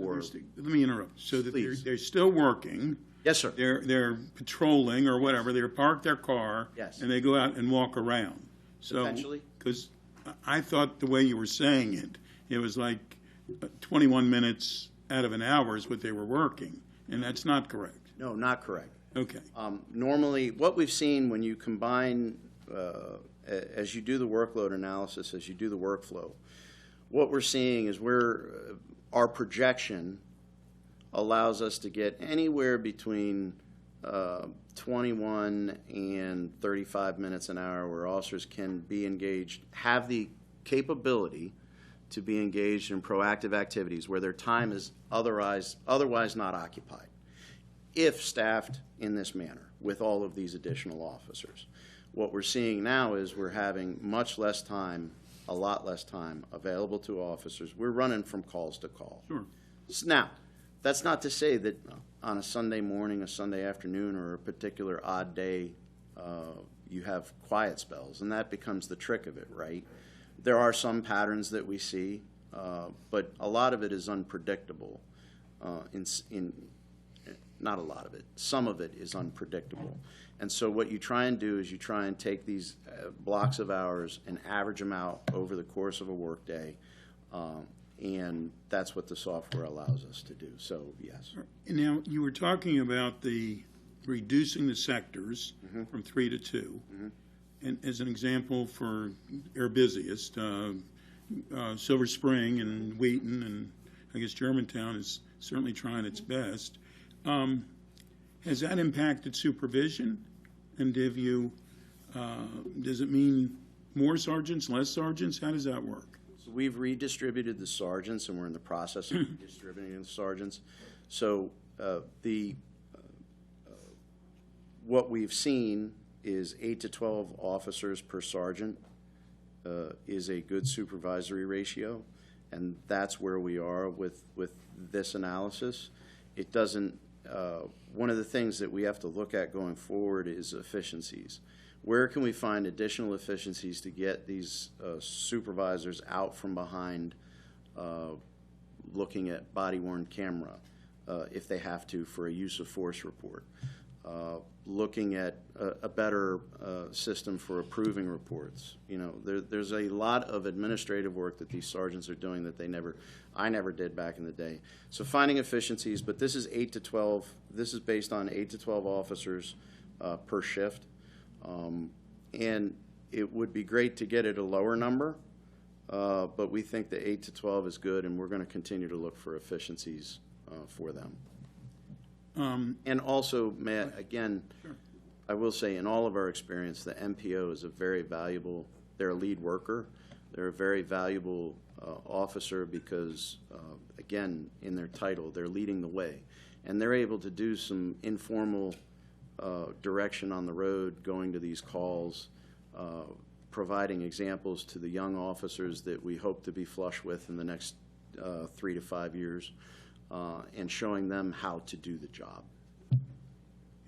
me interrupt. So that Please. they're still working. Yes, sir. They're patrolling or whatever. They park their car. Yes. And they go out and walk around. So, Potentially. because I thought the way you were saying it, it was like 21 minutes out of an hour is what they were working, and that's not correct. No, not correct. Okay. Normally, what we've seen when you combine, as you do the workload analysis, as you do the workflow, what we're seeing is our projection allows us to get anywhere between 21 and 35 minutes an hour where officers can be engaged, have the capability to be engaged in proactive activities where their time is otherwise not occupied, if staffed in this manner with all of these additional officers. What we're seeing now is we're having much less time, a lot less time available to officers. We're running from calls to call. Sure. Now, that's not to say that on a Sunday morning, a Sunday afternoon, or a particular odd day, you have quiet spells, and that becomes the trick of it, right? There are some patterns that we see, but a lot of it is unpredictable. Not a lot of it. Some of it is unpredictable. And so what you try and do is you try and take these blocks of hours and average them out over the course of a workday, and that's what the software allows us to do. So, yes. Now, you were talking about the reducing the sectors from 3 to 2. And as an example for our busiest, Silver Spring and Wheaton and I guess Germantown is certainly trying its best. Has that impacted supervision? And have you, does it mean more sergeants, less sergeants? How does that work? So we've redistributed the sergeants, and we're in the process of redistributing the sergeants. So what we've seen is 8 to 12 officers per sergeant is a good supervisory ratio, and that's where we are with this analysis. It doesn't. One of the things that we have to look at going forward is efficiencies. Where can we find additional efficiencies to get these supervisors out from behind looking at body-worn camera if they have to for a use of force report? Looking at a better system for approving reports. You know, there's a lot of administrative work that these sergeants are doing that I never did back in the day. So finding efficiencies, but this is 8 to 12. This is based on 8 to 12 officers per shift. And it would be great to get it a lower number, but we think the 8 to 12 is good, and we're going to continue to look for efficiencies for them. And also, Matt, again, I will say in all of our experience, the MPO is a very valuable, they're a lead worker. They're a very valuable officer because, again, in their title, they're leading the way. And they're able to do some informal direction on the road, going to these calls, providing examples to the young officers that we hope to be flush with in the next 3 to 5 years, and showing them how to do the job.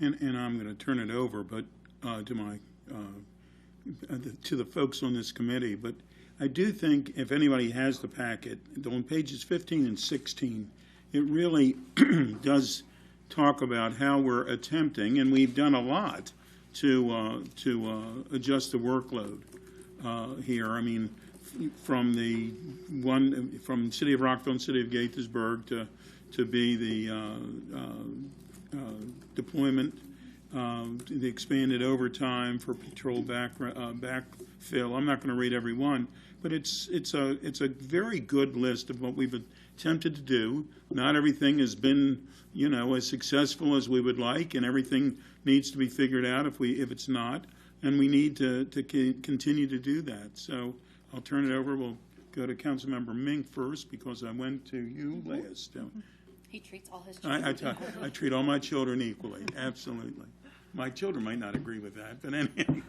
And I'm going to turn it over, but to my to the folks on this committee. But I do think if anybody has the packet, on pages 15 and 16, it really does talk about how we're attempting, and we've done a lot to adjust the workload here. I mean, from the one from City of Rockville and City of Gaithersburg to be the deployment, the expanded overtime for patrol backfill. I'm not going to read every one, but it's a very good list of what we've attempted to do. Not everything has been, you know, as successful as we would like, and everything needs to be figured out if it's not, and we need to continue to do that. So I'll turn it over. We'll go to Councilmember Mink first because I went to you last. He treats all his children I treat all my children equally, absolutely. My children might not agree with that, but anyway.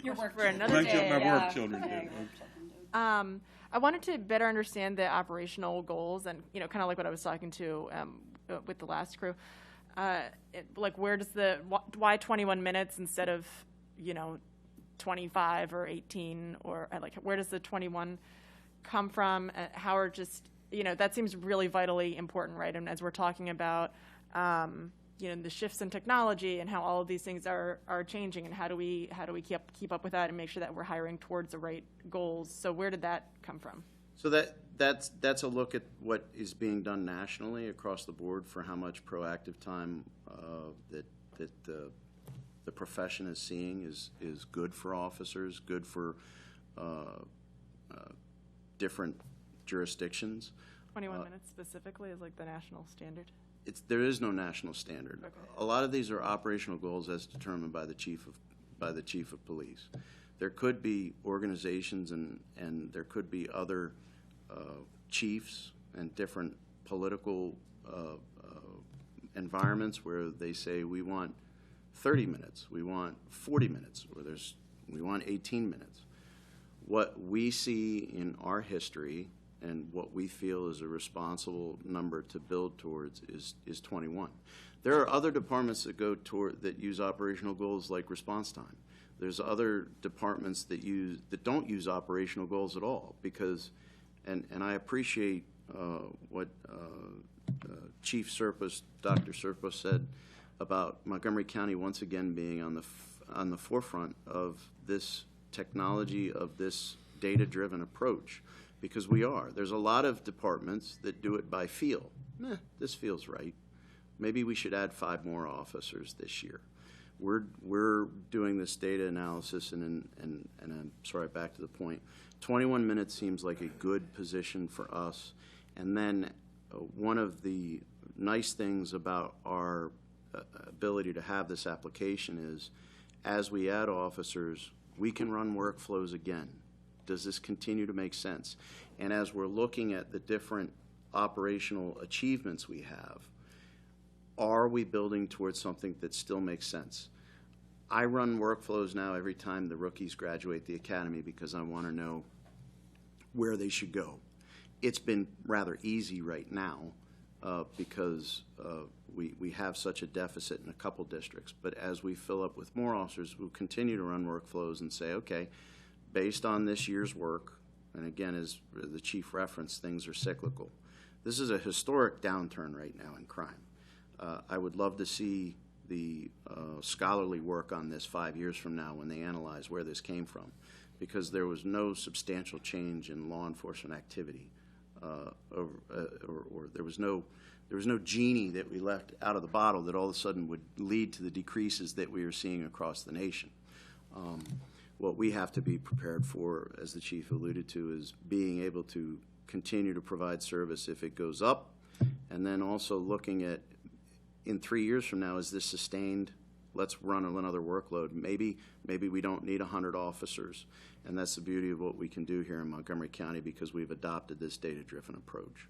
Your work for another day. My work children do. Okay. I wanted to better understand the operational goals and, you know, kind of like what I was talking to with the last crew. Like, why 21 minutes instead of, you know, 25 or 18, or like, where does the 21 come from? How are just, you know, that seems really vitally important, right? And as we're talking about, you know, the shifts in technology and how all of these things are changing, and how do we keep up with that and make sure that we're hiring towards the right goals? So where did that come from? So that's a look at what is being done nationally across the board for how much proactive time that the profession is seeing is good for officers, good for different jurisdictions. 21 minutes specifically is like the national standard? There is no national standard. Okay. A lot of these are operational goals as determined by the chief of police. There could be organizations and there could be other chiefs and different political environments where they say we want 30 minutes, we want 40 minutes, or we want 18 minutes. What we see in our history and what we feel is a responsible number to build towards is 21. There are other departments that use operational goals like response time. There's other departments that don't use operational goals at all because, and I appreciate what Chief Serpis, Dr. Serpis said about Montgomery County once again being on the forefront of this technology, of this data-driven approach. Because we are. There's a lot of departments that do it by feel. This feels right. Maybe we should add 5 more officers this year. We're doing this data analysis, and I'm sorry, back to the point. 21 minutes seems like a good position for us. And then one of the nice things about our ability to have this application is, as we add officers, we can run workflows again. Does this continue to make sense? And as we're looking at the different operational achievements we have, are we building towards something that still makes sense? I run workflows now every time the rookies graduate the academy because I want to know where they should go. It's been rather easy right now because we have such a deficit in a couple districts. But as we fill up with more officers, we'll continue to run workflows and say, okay, based on this year's work, and again, as the chief referenced, things are cyclical. This is a historic downturn right now in crime. I would love to see the scholarly work on this 5 years from now when they analyze where this came from, because there was no substantial change in law enforcement activity, or there was no genie that we left out of the bottle that all of a sudden would lead to the decreases that we are seeing across the nation. What we have to be prepared for, as the chief alluded to, is being able to continue to provide service if it goes up, and then also looking at, in 3 years from now, is this sustained? Let's run another workload. Maybe we don't need 100 officers, and that's the beauty of what we can do here in Montgomery County because we've adopted this data-driven approach.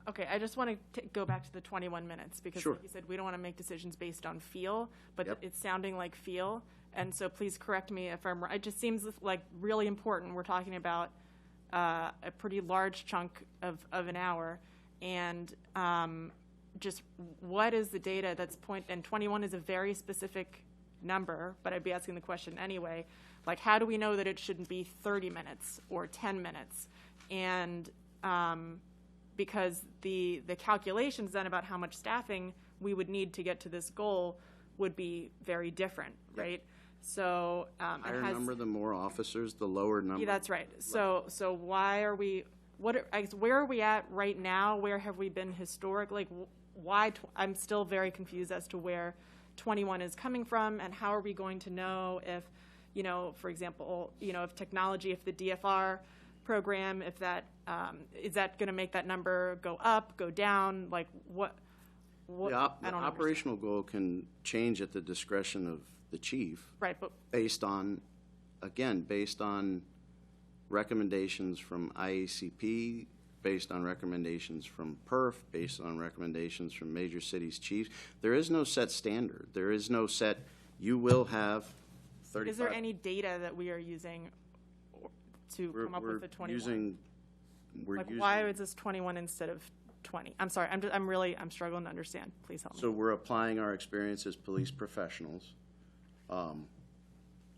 Okay, I just want to go back to the 21 minutes because, Sure. like you said, we don't want to make decisions based on feel, but Yep. it's sounding like feel. And so please correct me if I'm right. It just seems like really important. We're talking about a pretty large chunk of an hour. And just what is the data that's and 21 is a very specific number, but I'd be asking the question anyway. Like, how do we know that it shouldn't be 30 minutes or 10 minutes? And because the calculations then about how much staffing we would need to get to this goal would be very different, right? So Higher number, the more officers, the lower number. Yeah, that's right. So why are we? I guess, where are we at right now? Where have we been historically? Like, why? I'm still very confused as to where 21 is coming from, and how are we going to know if, for example, if technology, if the DFR program, if that is that going to make that number go up, go down? Like what? The operational goal can change at the discretion of the chief. Right, but based on recommendations from IACP, based on recommendations from PERF, based on recommendations from major cities' chiefs. There is no set standard. There is no set, you will have 35. Is there any data that we are using to come up with the 21? Why is this 21 instead of 20? I'm sorry, I'm struggling to understand. Please help me. So we're applying our experience as police professionals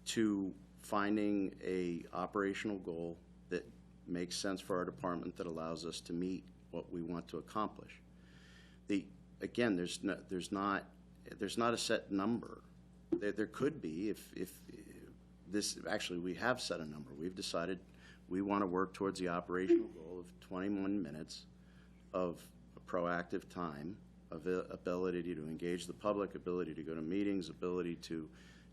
to finding a operational goal that makes sense for our department, that allows us to meet what we want to accomplish. Again, there's not a set number. There could be if this actually we have set a number. We've decided we want to work towards the operational goal of 21 minutes of proactive time, of ability to engage the public, ability to go to meetings, ability to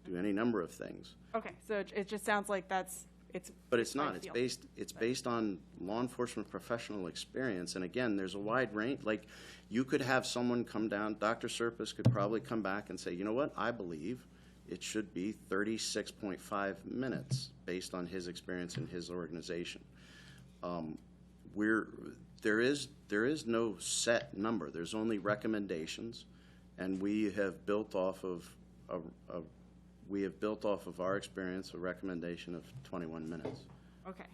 do any number of things. Okay, so it just sounds like But it's not. It's based on law enforcement professional experience. And again, there's a wide range. Like, you could have someone come down, Dr. Serpis could probably come back and say, you know what, I believe it should be 36.5 minutes based on his experience in his organization. There is no set number. There's only recommendations, and we have built off of our experience a recommendation of 21 minutes. Okay,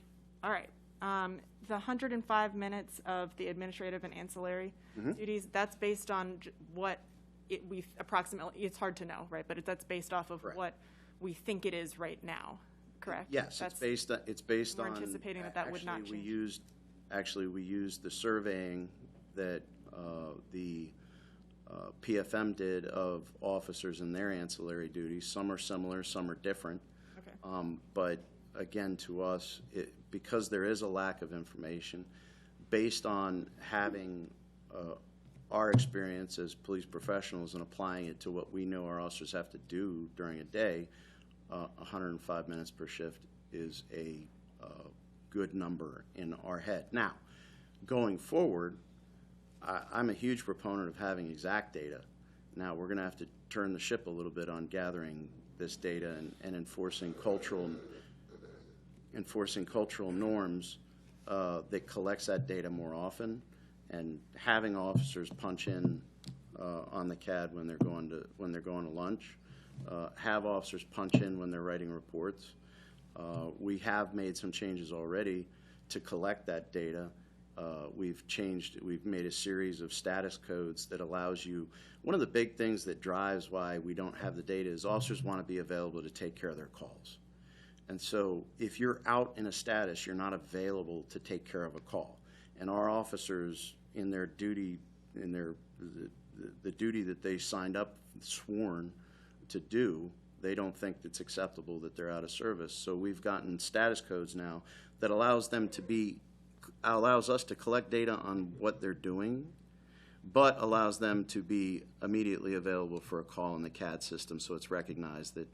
all right. The 105 minutes of the administrative and ancillary duties, that's based on what we approximately, it's hard to know, right? But that's based off of what we think it is right now, correct? Yes, it's based we're on. anticipating that would not change. We used the surveying that the PFM did of officers and their ancillary duties. Some are similar, some are different. Okay. But again, to us, because there is a lack of information, based on having our experience as police professionals and applying it to what we know our officers have to do during a day, 105 minutes per shift is a good number in our head. Now, going forward, I'm a huge proponent of having exact data. Now, we're going to have to turn the ship a little bit on gathering this data and enforcing cultural norms that collects that data more often, and having officers punch in on the CAD when they're going to lunch, have officers punch in when they're writing reports. We have made some changes already to collect that data. We've made a series of status codes that allows you. One of the big things that drives why we don't have the data is officers want to be available to take care of their calls. And so if you're out in a status, you're not available to take care of a call. And our officers, in their duty, the duty that they signed up, sworn to do, they don't think it's acceptable that they're out of service. So we've gotten status codes now that allows us to collect data on what they're doing, but allows them to be immediately available for a call in the CAD system, so it's recognized that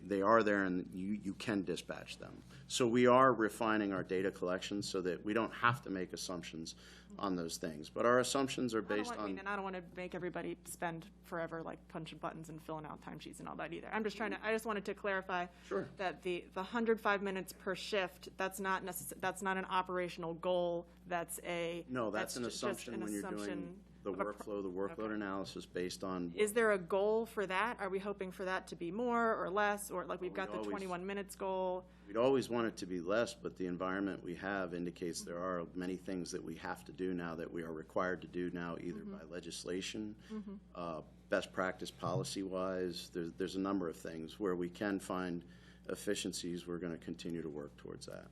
they are there and you can dispatch them. So we are refining our data collection so that we don't have to make assumptions on those things. But our assumptions are based on... And I don't want to make everybody spend forever like punching buttons and filling out timesheets and all that either. I just wanted to clarify Sure. that the 105 minutes per shift, that's not an operational goal. That's a... No, that's an just assumption an when you're doing assumption the of a workflow, the workload analysis based on... Is there a goal for that? Are we hoping for that to be more or less? Or like we've got the always- 21 minutes goal? We'd always want it to be less, but the environment we have indicates there are many things that we have to do now that we are required to do now, either by legislation, best practice policy-wise. There's a number of things where we can find efficiencies. We're going to continue to work towards that.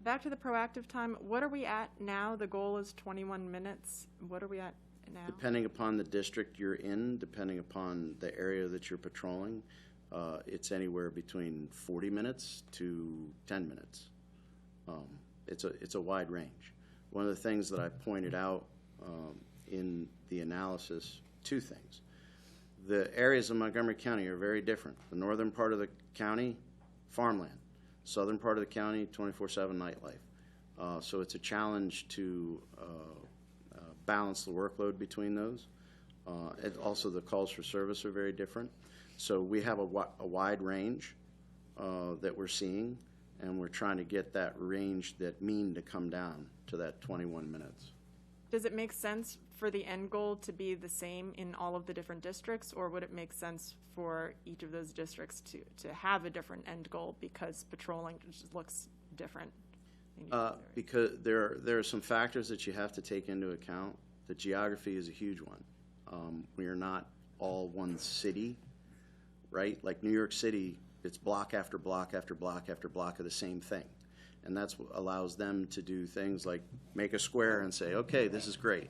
Back to the proactive time, what are we at now? The goal is 21 minutes. What are we at now? Depending upon the district you're in, depending upon the area that you're patrolling, it's anywhere between 40 minutes to 10 minutes. It's a wide range. One of the things that I pointed out in the analysis, two things. The areas of Montgomery County are very different. The northern part of the county, farmland. Southern part of the county, 24/7 nightlife. So it's a challenge to balance the workload between those. And also the calls for service are very different. So we have a wide range that we're seeing, and we're trying to get that range, that mean, to come down to that 21 minutes. Does it make sense for the end goal to be the same in all of the different districts, or would it make sense for each of those districts to have a different end goal because patrolling just looks different? Because there are some factors that you have to take into account. The geography is a huge one. We are not all one city, right? Like New York City, it's block after block after block after block of the same thing. And that's what allows them to do things like make a square and say, okay, this is great.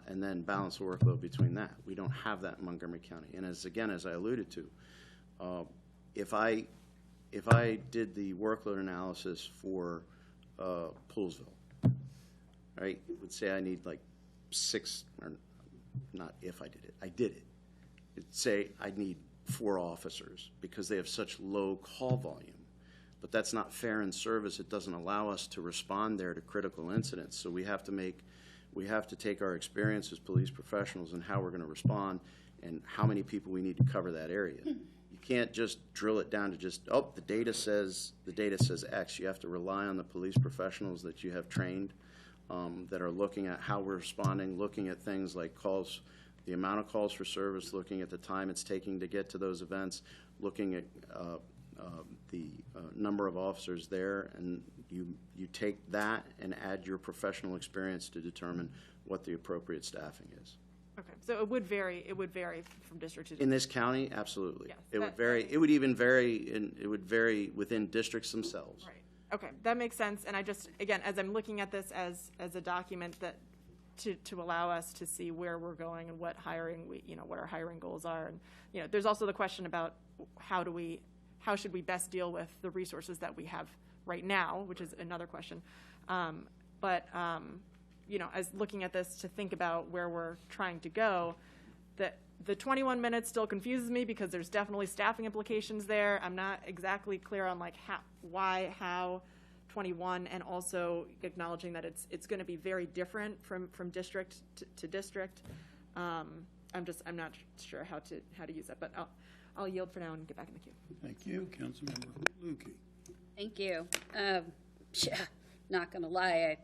And then balance the workload between that. We don't have that in Montgomery County. And as I alluded to, if I did the workload analysis for Poolesville, right, it would say I need like 6, or not if I did it, I did it. It'd say I need 4 officers because they have such low call volume. But that's not fair in service. It doesn't allow us to respond there to critical incidents. So we have to take our experience as police professionals and how we're going to respond and how many people we need to cover that area. You can't just drill it down to just, oh, the data says X. You have to rely on the police professionals that you have trained that are looking at how we're responding, looking at things like calls, the amount of calls for service, looking at the time it's taking to get to those events, looking at the number of officers there, and you take that and add your professional experience to determine what the appropriate staffing is. Okay, so it would vary from district to district. In this county, absolutely. Yes, It would vary. It would even vary. It would vary within districts themselves. Right. Okay, that makes sense. And I just, again, as I'm looking at this as a document that to allow us to see where we're going and what hiring what our hiring goals are, and there's also the question about how should we best deal with the resources that we have right now, which is another question. As looking at this to think about where we're trying to go, the 21 minutes still confuses me because there's definitely staffing implications there. I'm not exactly clear on like how 21, and also acknowledging that it's going to be very different from district to district. I'm not sure how to use that, but I'll yield for now and get back in the queue. Thank you. Councilmember Lukey. Thank you. Not going to lie, I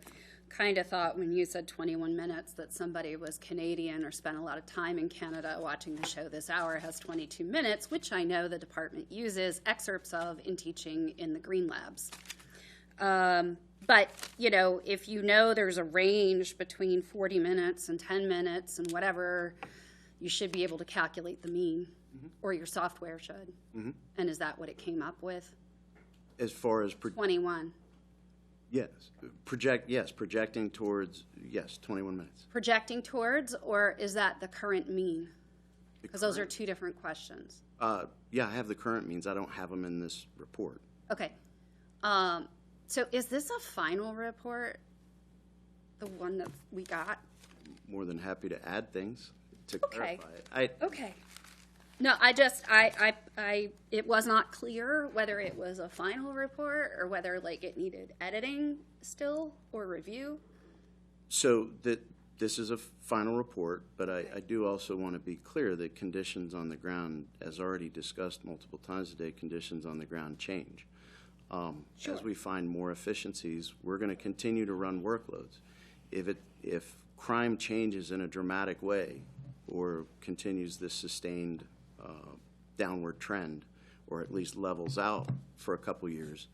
kind of thought when you said 21 minutes that somebody was Canadian or spent a lot of time in Canada watching the show. This hour has 22 minutes, which I know the department uses excerpts of in teaching in the Green Labs. But, if there's a range between 40 minutes and 10 minutes and whatever, you should be able to calculate the mean, or your software should. And is that what it came up with? As far as 21. Yes, projecting towards 21 minutes. Projecting towards, or is that the current mean? Because those are two different questions. Yeah, I have the current means. I don't have them in this report. Okay. So is this a final report? the one that we got? More than happy to add things to Okay. clarify it. Okay. No, it was not clear whether it was a final report or whether like it needed editing still or review. So this is a final report, but I do also want to be clear that conditions on the ground, as already discussed multiple times today, conditions on the ground change. As we find more efficiencies, we're going to continue to run workloads. If crime changes in a dramatic way or continues this sustained downward trend, or at least levels out for a couple years,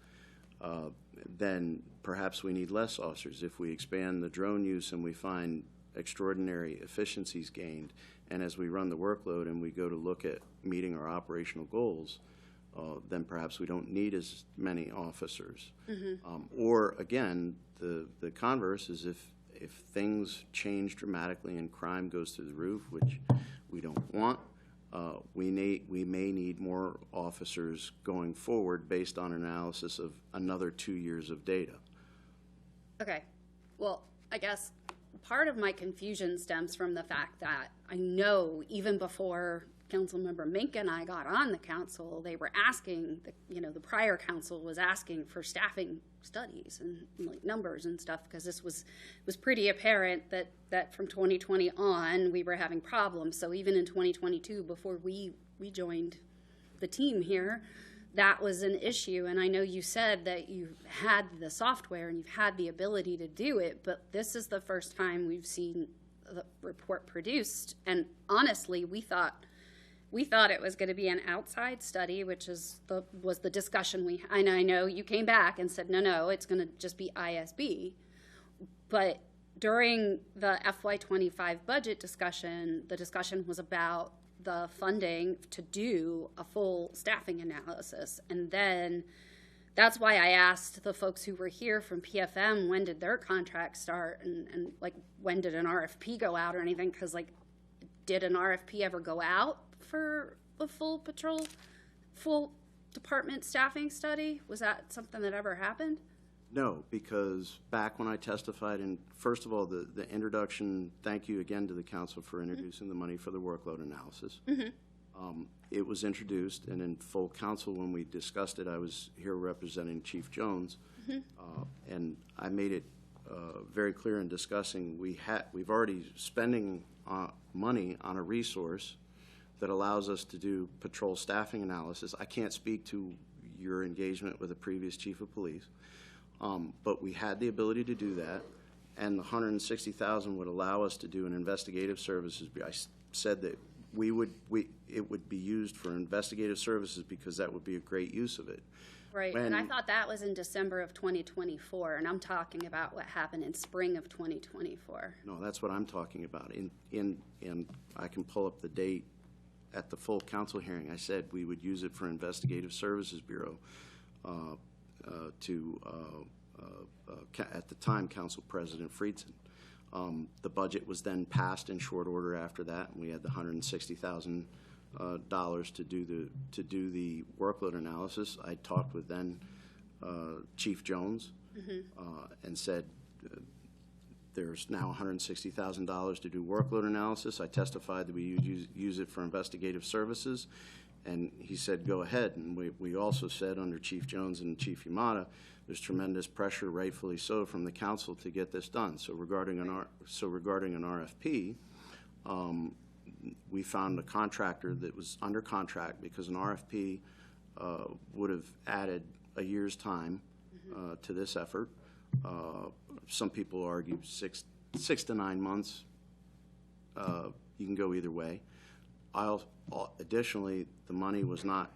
then perhaps we need less officers. If we expand the drone use and we find extraordinary efficiencies gained, and as we run the workload and we go to look at meeting our operational goals, then perhaps we don't need as many officers. Or again, the converse is if things change dramatically and crime goes through the roof, which we don't want, we may need more officers going forward based on analysis of another 2 years of data. Okay. Well, I guess part of my confusion stems from the fact that I know even before Councilmember Mink and I got on the council, they were asking, the prior council was asking for staffing studies and like numbers and stuff, because this was pretty apparent that from 2020 on we were having problems. So even in 2022, before we joined the team here, that was an issue. And I know you said that you've had the software and you've had the ability to do it, but this is the first time we've seen the report produced. And honestly, we thought it was going to be an outside study, which was the discussion and I know you came back and said, no, it's going to just be ISB. But during the FY25 budget discussion, the discussion was about the funding to do a full staffing analysis. And then that's why I asked the folks who were here from PFM, when did their contract start? And like, when did an RFP go out or anything? Because like, did an RFP ever go out for a full department staffing study? Was that something that ever happened? No, because back when I testified, and first of all, the introduction, thank you again to the council for introducing the money for the workload analysis. It was introduced, and in full council when we discussed it, I was here representing Chief Jones, and I made it very clear in discussing we've already spending money on a resource that allows us to do patrol staffing analysis. I can't speak to your engagement with the previous chief of police, but we had the ability to do that, and the $160,000 would allow us to do an investigative services. I said that it would be used for investigative services because that would be a great use of it. Right, and I thought that was in December of 2024, and I'm talking about what happened in spring of 2024. No, that's what I'm talking about. And I can pull up the date at the full council hearing. I said we would use it for Investigative Services Bureau at the time, Council President Friedson. The budget was then passed in short order after that, and we had the $160,000 to do the workload analysis. I talked with then Chief Jones and said there's now $160,000 to do workload analysis. I testified that we use it for investigative services, and he said go ahead. And we also said under Chief Jones and Chief Yamada, there's tremendous pressure, rightfully so, from the council to get this done. So regarding an RFP, we found a contractor that was under contract because an RFP would have added a year's time to this effort. Some people argue six to 9 months. You can go either way. Additionally, the money was not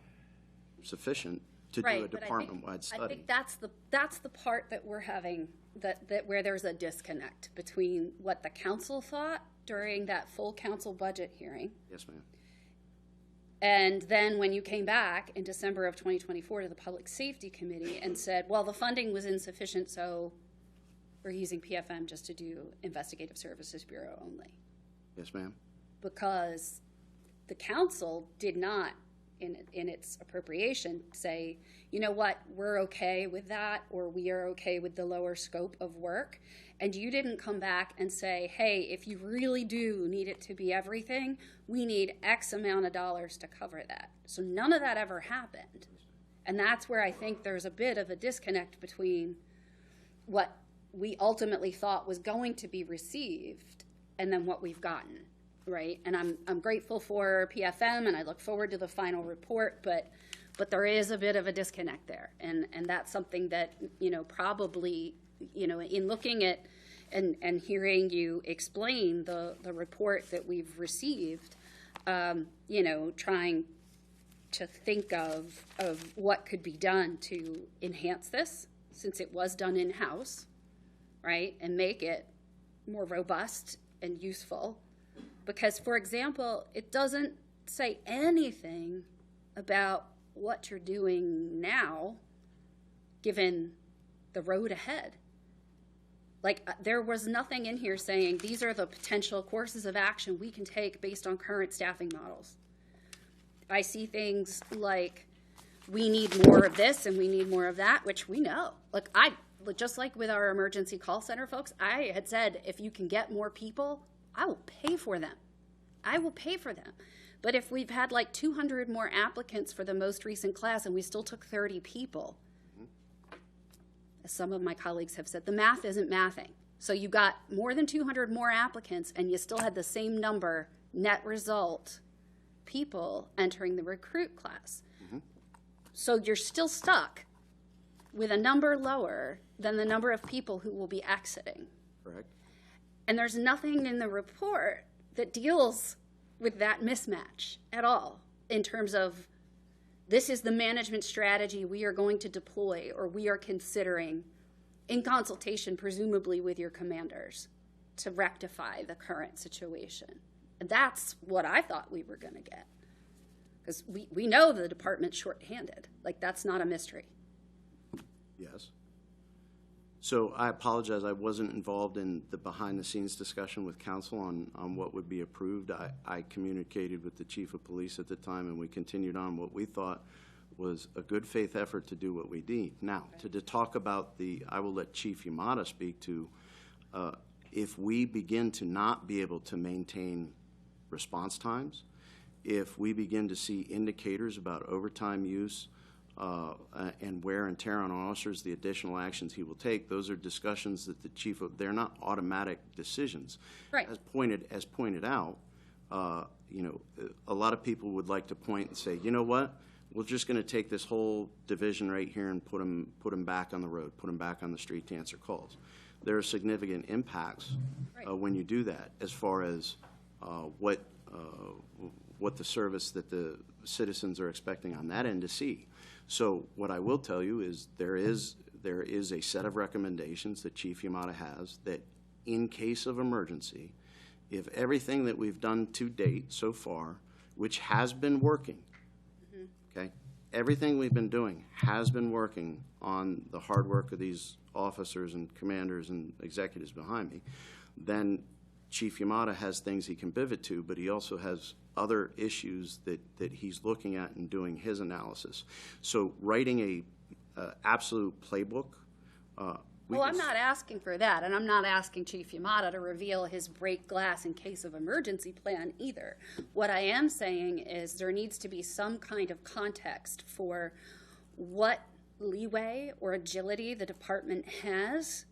sufficient to do a department-wide study. I think that's the part that we're having, that where there's a disconnect between what the council thought during that full council budget hearing. Yes, ma'am. And then when you came back in December of 2024 to the Public Safety Committee and said, well, the funding was insufficient, so we're using PFM just to do Investigative Services Bureau only. Yes, ma'am. Because the council did not in its appropriation, say, you know what, we're okay with that, or we are okay with the lower scope of work. And you didn't come back and say, hey, if you really do need it to be everything, we need X amount of dollars to cover that. So none of that ever happened. And that's where I think there's a bit of a disconnect between what we ultimately thought was going to be received and then what we've gotten, right? And I'm grateful for PFM, and I look forward to the final report, but there is a bit of a disconnect there. And that's something that, probably, in looking at and hearing you explain the report that we've received, trying to think of what could be done to enhance this, since it was done in-house, right, and make it more robust and useful. Because, for example, it doesn't say anything about what you're doing now, given the road ahead. Like, there was nothing in here saying these are the potential courses of action we can take based on current staffing models. I see things like we need more of this and we need more of that, which we know. Like, just like with our emergency call center folks, I had said, if you can get more people, I will pay for them. I will pay for them. But if we've had like 200 more applicants for the most recent class and we still took 30 people, as some of my colleagues have said, the math isn't mathing. So you got more than 200 more applicants and you still had the same number net result people entering the recruit class. So you're still stuck with a number lower than the number of people who will be exiting. Correct. And there's nothing in the report that deals with that mismatch at all in terms of this is the management strategy we are going to deploy or we are considering in consultation, presumably with your commanders, to rectify the current situation. And that's what I thought we were going to get. Because we know the department's shorthanded. Like, that's not a mystery. Yes. So I apologize, I wasn't involved in the behind-the-scenes discussion with council on what would be approved. I communicated with the chief of police at the time, and we continued on what we thought was a good faith effort to do what we need. Now, to talk about I will let Chief Yamada speak to, if we begin to not be able to maintain response times, if we begin to see indicators about overtime use, and wear and tear on officers, the additional actions he will take, those are discussions that the chief of, they're not automatic decisions. Right. As pointed out, a lot of people would like to point and say, you know what, we're just going to take this whole division right here and put them back on the road, put them back on the street to answer calls. There are significant impacts when you do that, as far as what the service that the citizens are expecting on that end to see. So what I will tell you is there is a set of recommendations that Chief Yamada has that in case of emergency, if everything that we've done to date so far, which has been working, okay, everything we've been doing has been working on the hard work of these officers and commanders and executives behind me, then Chief Yamada has things he can pivot to, but he also has other issues that he's looking at and doing his analysis. So writing a absolute playbook. Well, I'm not asking for that, and I'm not asking Chief Yamada to reveal his break glass in case of emergency plan either. What I am saying is there needs to be some kind of context for what leeway or agility the department has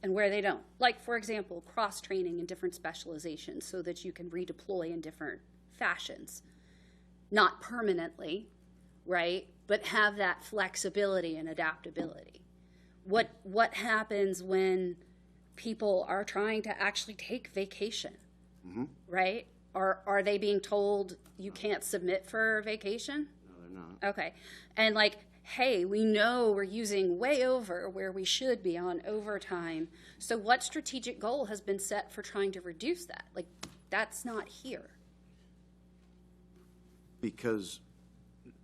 and where they don't. Like, for example, cross-training in different specializations so that you can redeploy in different fashions. Not permanently, right, but have that flexibility and adaptability. What happens when people are trying to actually take vacation, right? Are they being told you can't submit for vacation? No, they're not. Okay. And like, hey, we know we're using way over where we should be on overtime. So what strategic goal has been set for trying to reduce that? Like, that's not here. Because,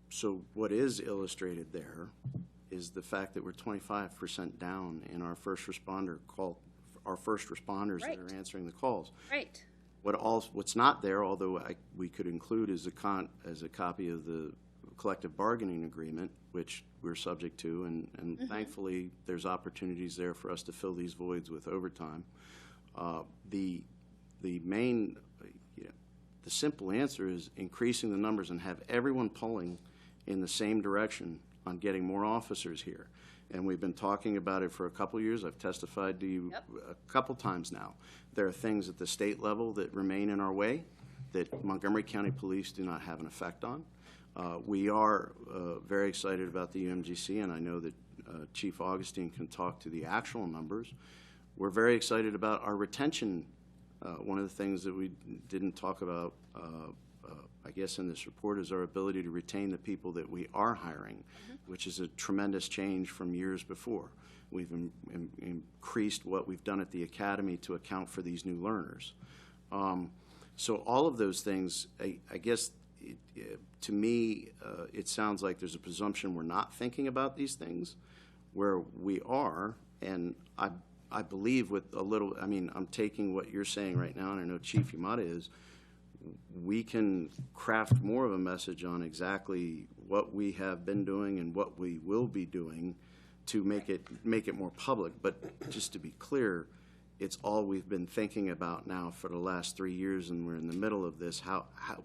so what is illustrated there is the fact that we're 25% down in our first responders Right. that are answering the calls. Right. What's not there, although we could include as a copy of the collective bargaining agreement, which we're subject to, and thankfully there's opportunities there for us to fill these voids with overtime. The main, the simple answer is increasing the numbers and have everyone pulling in the same direction on getting more officers here. And we've been talking about it for a couple years. I've testified to you a couple times now. There are things at the state level that remain in our way that Montgomery County Police do not have an effect on. We are very excited about the UMGC, and I know that Chief Augustine can talk to the actual numbers. We're very excited about our retention. One of the things that we didn't talk about, I guess, in this report is our ability to retain the people that we are hiring, which is a tremendous change from years before. We've increased what we've done at the academy to account for these new learners. So all of those things, I guess, to me, it sounds like there's a presumption we're not thinking about these things, where we are, and I believe with a little, I mean, I'm taking what you're saying right now, and I know Chief Yamada is, we can craft more of a message on exactly what we have been doing and what we will be doing to make it more public. But just to be clear, it's all we've been thinking about now for the last 3 years, and we're in the middle of this.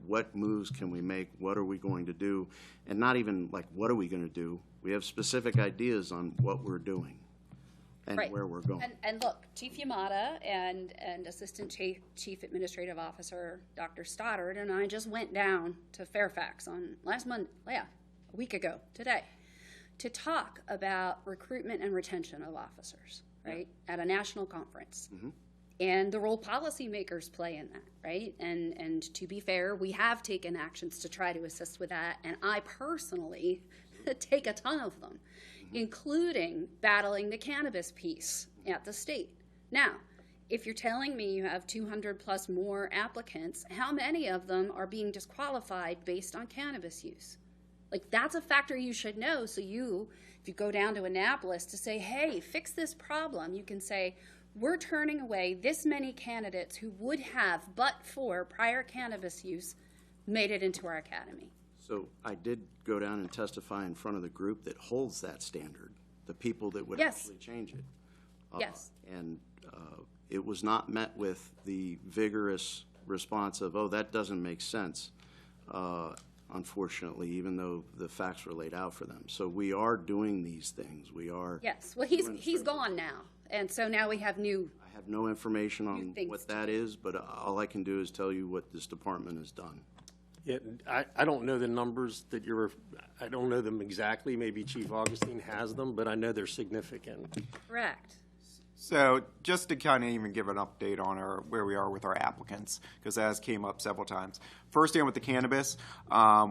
What moves can we make? What are we going to do? And not even like, what are we going to do? We have specific ideas on what we're doing and where we're going. And look, Chief Yamada and Assistant Chief Administrative Officer Dr. Stoddard and I just went down to Fairfax on last Monday, a week ago today, to talk about recruitment and retention of officers, right, at a national conference. And the role policymakers play in that, right? And to be fair, we have taken actions to try to assist with that, and I personally take a ton of them, including battling the cannabis piece at the state. Now, if you're telling me you have 200 plus more applicants, how many of them are being disqualified based on cannabis use? Like, that's a factor you should know. So if you go down to Annapolis to say, hey, fix this problem, you can say, we're turning away this many candidates who would have, but for prior cannabis use, made it into our academy. So I did go down and testify in front of the group that holds that standard, the people that would actually change it. Yes. And it was not met with the vigorous response of, oh, that doesn't make sense, unfortunately, even though the facts were laid out for them. So we are doing these things. We are. Yes. Well, he's gone now. And so now we have new. I have no information on what that is, but all I can do is tell you what this department has done. Yeah, I don't know the numbers that I don't know them exactly. Maybe Chief Augustine has them, but I know they're significant. Correct. So just to kind of even give an update on where we are with our applicants, because that has came up several times. First thing with the cannabis,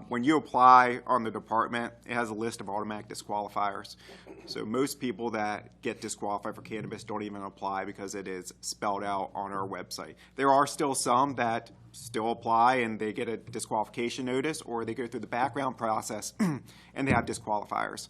when you apply on the department, it has a list of automatic disqualifiers. So most people that get disqualified for cannabis don't even apply because it is spelled out on our website. There are still some that still apply and they get a disqualification notice, or they go through the background process and they have disqualifiers.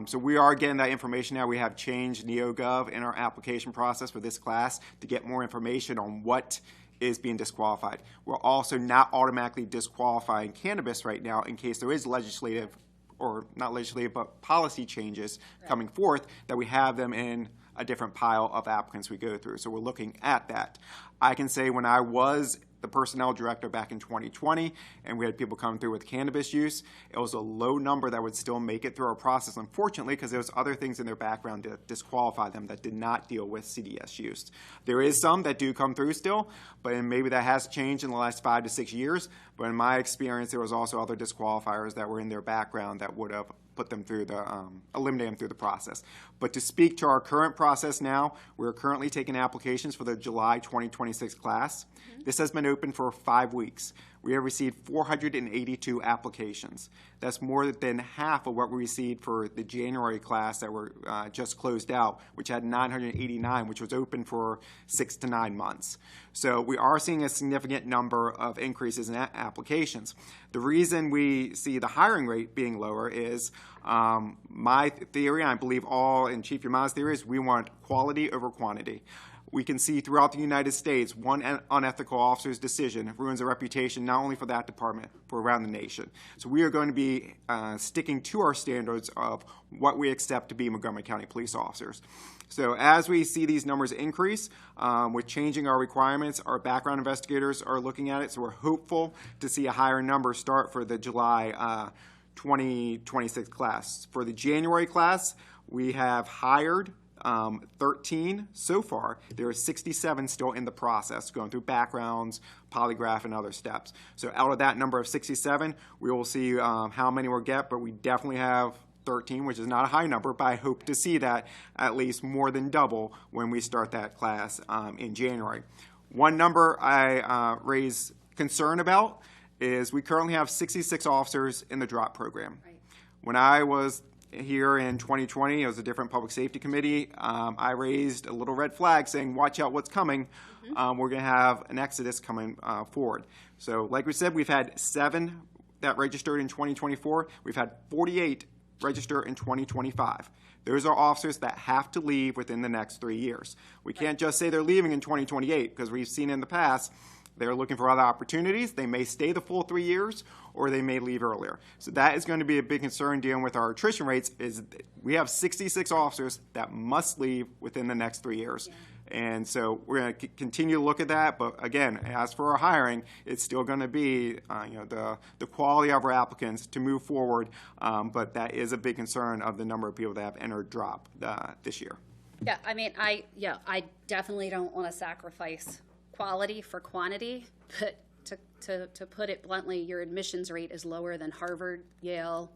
So we are getting that information now. We have changed NeoGov in our application process for this class to get more information on what is being disqualified. We're also not automatically disqualifying cannabis right now in case there is legislative, or not legislative, but policy changes coming forth, that we have them in a different pile of applicants we go through. So we're looking at that. I can say when I was the personnel director back in 2020, and we had people come through with cannabis use, it was a low number that would still make it through our process, unfortunately, because there was other things in their background that disqualify them that did not deal with CDS use. There is some that do come through still, but maybe that has changed in the last 5 to 6 years. But in my experience, there was also other disqualifiers that were in their background that would have put them through the, eliminate them through the process. But to speak to our current process now, we're currently taking applications for the July 2026 class. This has been open for 5 weeks. We have received 482 applications. That's more than half of what we received for the January class that were just closed out, which had 989, which was open for 6 to 9 months. So we are seeing a significant number of increases in applications. The reason we see the hiring rate being lower is my theory, and I believe all in Chief Yamada's theory, is we want quality over quantity. we can see throughout the United States, one unethical officer's decision ruins a reputation not only for that department, but around the nation. So we are going to be sticking to our standards of what we accept to be Montgomery County police officers. So as we see these numbers increase, with changing our requirements, our background investigators are looking at it, so we're hopeful to see a higher number start for the July 2026 class. For the January class, we have hired 13 so far. There are 67 still in the process, going through backgrounds, polygraph, and other steps. So out of that number of 67, we will see how many we'll get, but we definitely have 13, which is not a high number, but I hope to see that at least more than double when we start that class in January. One number I raise concern about is we currently have 66 officers in the drop program. Right. When I was here in 2020, it was a different public safety committee. I raised a little red flag saying, watch out what's coming. We're going to have an exodus coming forward. So like we said, we've had 7 that registered in 2024. We've had 48 register in 2025. Those are officers that have to leave within the next 3 years. We can't just say they're leaving in 2028 because we've seen in the past they're looking for other opportunities. They may stay the full 3 years or they may leave earlier. So that is going to be a big concern dealing with our attrition rates is we have 66 officers that must leave within the next 3 years. Yeah. And so we're going to continue to look at that. But again, as for our hiring, it's still going to be the quality of our applicants to move forward. But that is a big concern of the number of people that have entered drop this year. Yeah, I mean, I definitely don't want to sacrifice quality for quantity, but to put it bluntly, your admissions rate is lower than Harvard, Yale,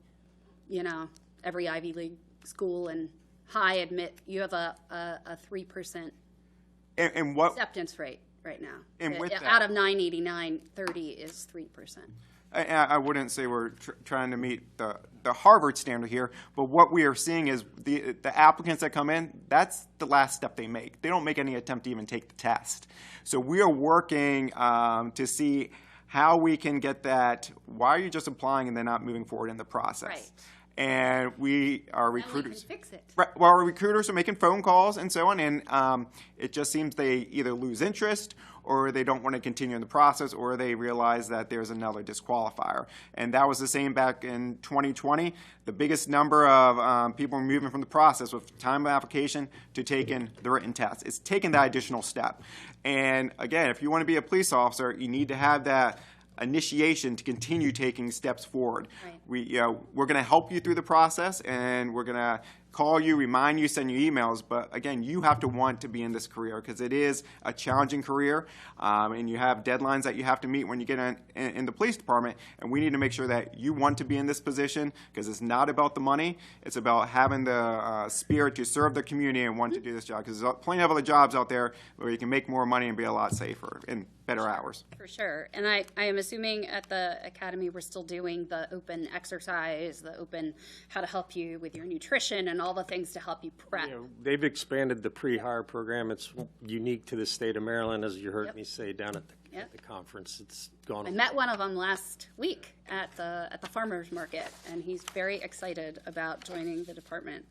every Ivy League school, and high admit. You have a 3% and what acceptance rate right now. And with out of 989, 30 is 3%. I wouldn't say we're trying to meet the Harvard standard here, but what we are seeing is the applicants that come in, that's the last step they make. They don't make any attempt to even take the test. So we are working to see how we can get that. Why are you just applying and then not moving forward in the process? Right. And our recruiters. We can fix it. Right, well, our recruiters are making phone calls and so on, and it just seems they either lose interest or they don't want to continue in the process, or they realize that there's another disqualifier. And that was the same back in 2020. The biggest number of people moving from the process with time of application to taking the written test. It's taking that additional step. And again, if you want to be a police officer, you need to have that initiation to continue taking steps forward. Right. We're going to help you through the process, and we're going to call you, remind you, send you emails. But again, you have to want to be in this career because it is a challenging career, and you have deadlines that you have to meet when you get in the police department. And we need to make sure that you want to be in this position because it's not about the money. It's about having the spirit to serve the community and want to do this job because there's plenty of other jobs out there where you can make more money and be a lot safer and better hours. For sure. And I am assuming at the academy we're still doing the open exercise, the open how to help you with your nutrition and all the things to help you prep. They've expanded the pre-hire program. It's unique to the state of Maryland, as you heard me say down at the conference. It's gone. I met one of them last week at the farmers market, and he's very excited about joining the department.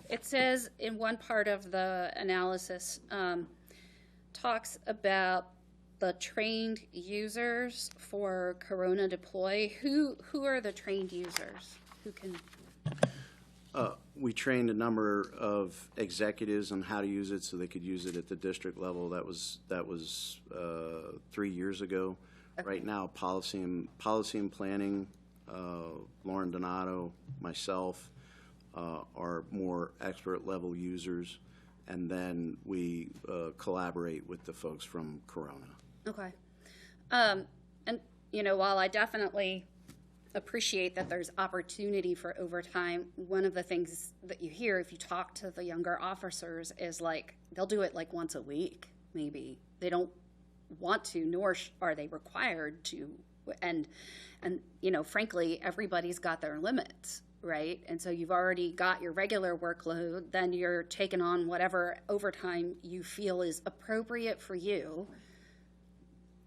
It says in one part of the analysis, talks about the trained users for Corona Deploy. Who are the trained users? Who can? We trained a number of executives on how to use it so they could use it at the district level. That was 3 years ago. Okay. Right now, policy and planning, Lauren Donato, myself, are more expert level users. And then we collaborate with the folks from Corona. Okay. And, while I definitely appreciate that there's opportunity for overtime, one of the things that you hear if you talk to the younger officers is they'll do it once a week, maybe. They don't want to, nor are they required to. And frankly, everybody's got their limits. Right? And so you've already got your regular workload, then you're taking on whatever overtime you feel is appropriate for you.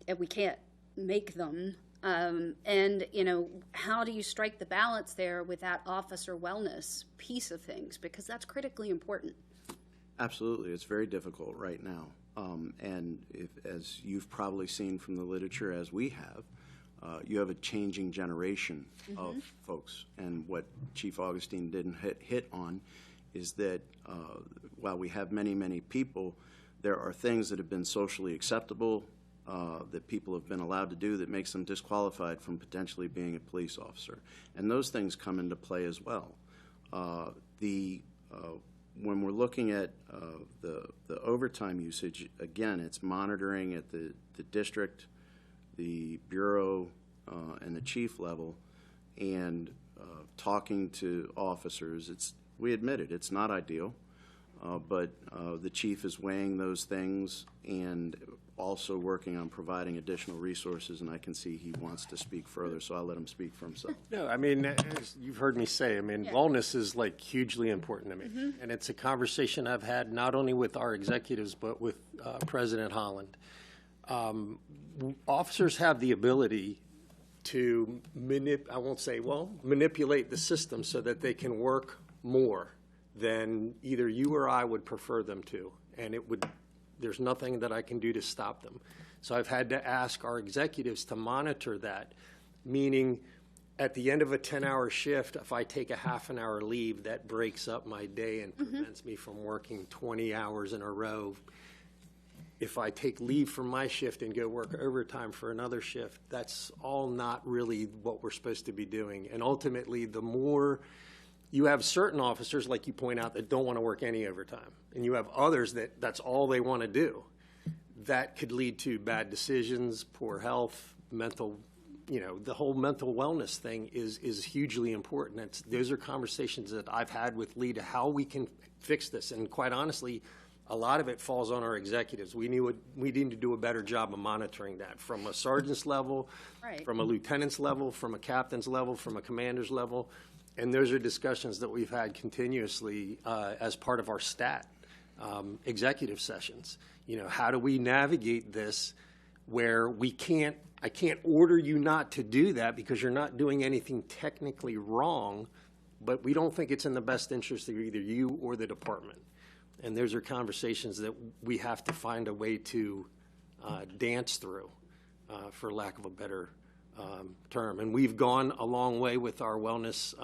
And we can't make them. And how do you strike the balance there with that officer wellness piece of things? Because that's critically important. Absolutely. It's very difficult right now. And as you've probably seen from the literature, as we have, you have a changing generation of folks. And what Chief Augustine didn't hit on is that while we have many, many people, there are things that have been socially acceptable that people have been allowed to do that makes them disqualified from potentially being a police officer. And those things come into play as well. When we're looking at the overtime usage, again, it's monitoring at the district, the bureau, and the chief level, and talking to officers. We admit it, it's not ideal, but the chief is weighing those things and also working on providing additional resources, and I can see he wants to speak further, so I'll let him speak for himself. No, I mean, as you've heard me say, I mean, wellness is like hugely important to me. And it's a conversation I've had not only with our executives, but with President Holland. Officers have the ability to manipulate the system so that they can work more than either you or I would prefer them to. And there's nothing that I can do to stop them. So I've had to ask our executives to monitor that, meaning at the end of a 10-hour shift, if I take a half an hour leave, that breaks up my day and prevents me from working 20 hours in a row. If I take leave from my shift and go work overtime for another shift, that's all not really what we're supposed to be doing. And ultimately, the more you have certain officers, like you point out, that don't want to work any overtime, and you have others that's all they want to do. That could lead to bad decisions, poor health, mental, the whole mental wellness thing is hugely important. Those are conversations that I've had with Lee to how we can fix this. And quite honestly, a lot of it falls on our executives. We need to do a better job of monitoring that from a sergeant's level, from a lieutenant's level, from a captain's level, from a commander's level. And those are discussions that we've had continuously as part of our executive sessions. How do we navigate this where I can't order you not to do that because you're not doing anything technically wrong, but we don't think it's in the best interest of either you or the department. And those are conversations that we have to find a way to dance through, for lack of a better term. And we've gone a long way with our wellness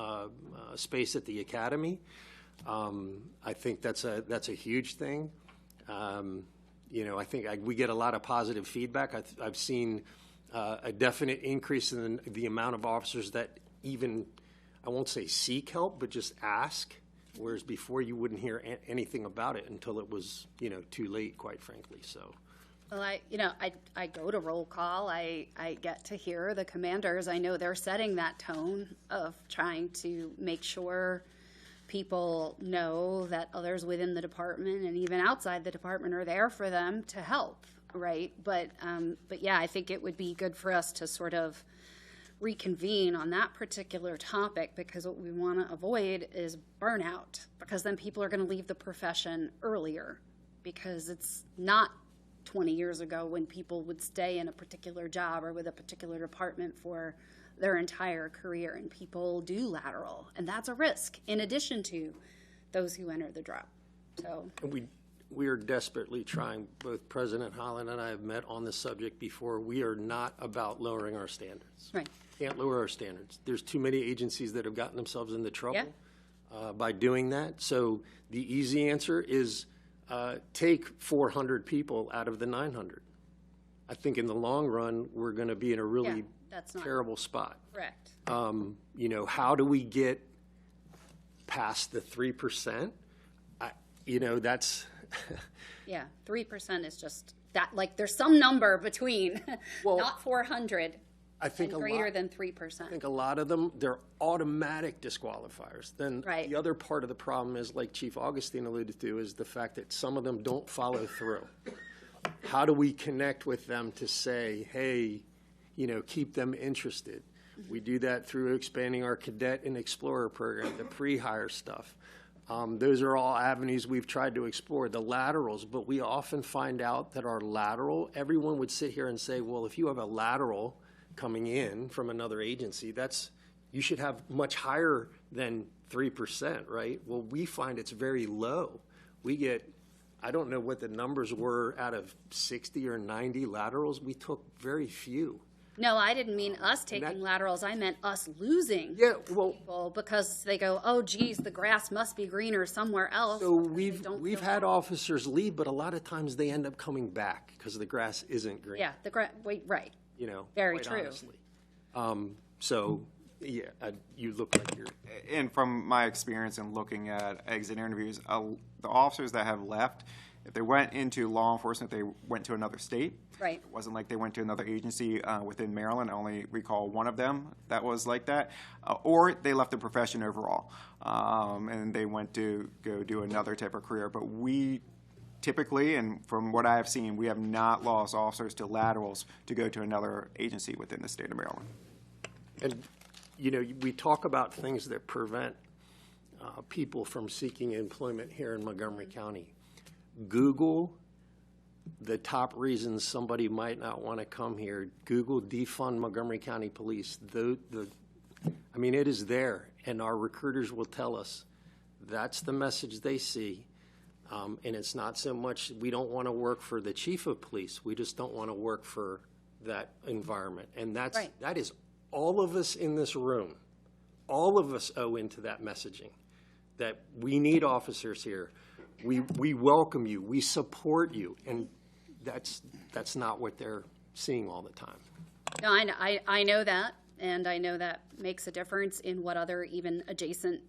space at the academy. I think that's a huge thing. I think we get a lot of positive feedback. I've seen a definite increase in the amount of officers that even, I won't say seek help, but just ask, whereas before you wouldn't hear anything about it until it was, too late, quite frankly. So. Well, I go to roll call. I get to hear the commanders. I know they're setting that tone of trying to make sure people know that others within the department and even outside the department are there for them to help, right? But yeah, I think it would be good for us to sort of reconvene on that particular topic, because what we want to avoid is burnout, because then people are going to leave the profession earlier, because it's not 20 years ago when people would stay in a particular job or with a particular department for their entire career, and people do lateral, and that's a risk in addition to those who enter the drop. So we are desperately trying, both President Holland and I have met on this subject before. We are not about lowering our standards. Right. Can't lower our standards. There's too many agencies that have gotten themselves into trouble by doing that. So the easy answer is take 400 people out of the 900. I think in the long run, we're going to be in a really terrible spot. Correct. How do we get past the 3%? That's... Yeah, 3% is just that, like, there's some number between not 400 I think and greater than 3%. I think a lot of them, they're automatic disqualifiers. Then the other part of the problem is, like Chief Augustine alluded to, is the fact that some of them don't follow through. How do we connect with them to say, hey, keep them interested? We do that through expanding our cadet and explorer program, the pre-hire stuff. Those are all avenues we've tried to explore, the laterals, but we often find out that our lateral, everyone would sit here and say, well, if you have a lateral coming in from another agency, you should have much higher than 3%, right? Well, we find it's very low. We get I don't know what the numbers were out of 60 or 90 laterals. We took very few. No, I didn't mean us taking laterals. I meant us losing people because they go, oh, geez, the grass must be greener somewhere else. So we've had officers leave, but a lot of times they end up coming back because the grass isn't green. Yeah, right. You know, very quite true. Honestly. So, yeah, you look like you're. And from my experience in looking at exit interviews, the officers that have left, if they went into law enforcement, they went to another state. Right. It wasn't like they went to another agency within Maryland. I only recall one of them that was like that. Or they left the profession overall, and they went to go do another type of career. But we typically, and from what I have seen, we have not lost officers to laterals to go to another agency within the state of Maryland. And, you know, we talk about things that prevent people from seeking employment here in Montgomery County. Google the top reasons somebody might not want to come here. Google defund Montgomery County Police. I mean, it is there, and our recruiters will tell us that's the message they see. And it's not so much we don't want to work for the chief of police. We just don't want to work for that environment. And that is all of us in this room. All of us owe into that messaging that we need officers here. We welcome you. We support you. And that's not what they're seeing all the time. No, I know that, and I know that makes a difference in what other even adjacent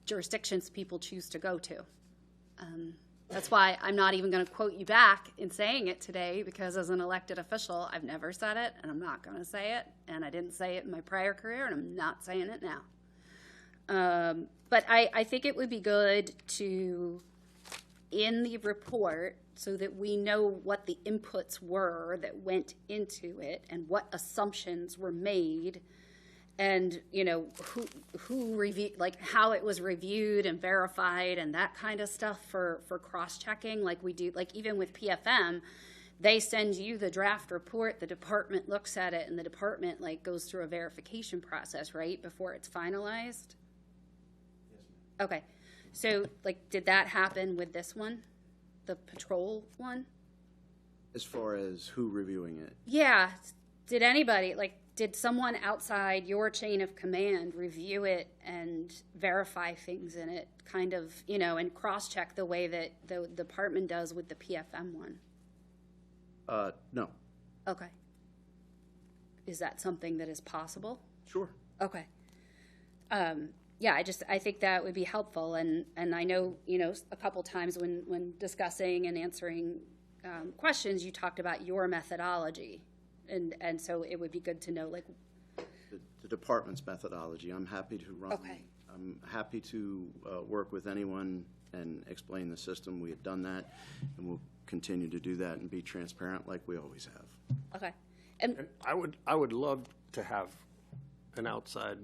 jurisdictions people choose to go to. That's why I'm not even going to quote you back in saying it today, because as an elected official, I've never said it, and I'm not going to say it, and I didn't say it in my prior career, and I'm not saying it now. But I think it would be good to, in the report, so that we know what the inputs were that went into it and what assumptions were made, and you know who reviewed, like how it was reviewed and verified and that kind of stuff for cross-checking, like we do, like even with PFM, they send you the draft report, the department looks at it, and the department like goes through a verification process, right, before it's finalized? Yes. Okay, so like did that happen with this one, the patrol one? As far as who reviewing it? Yeah, did anybody, like, did someone outside your chain of command review it and verify things in it, kind of, you know, and cross-check the way that the department does with the PFM one? No. Okay. Is that something that is possible? Sure. Okay. Yeah, I think that would be helpful, and I know, you know, a couple times when discussing and answering questions, you talked about your methodology. And so it would be good to know, like, the department's methodology. I'm happy to run. Okay. I'm happy to work with anyone and explain the system. We have done that, and we'll continue to do that and be transparent like we always have. Okay. And I would love to have an outside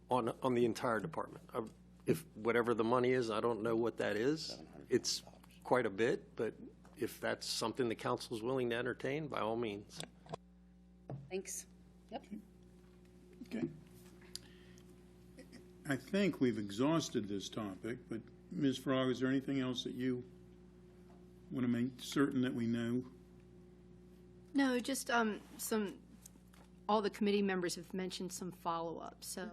on the entire department. If whatever the money is, I don't know what that is. It's quite a bit, but if that's something the council is willing to entertain, by all means. Thanks. Yep. Okay. I think we've exhausted this topic, but Ms. Frog, is there anything else that you want to make certain that we know? No, just all the committee members have mentioned some follow-up. So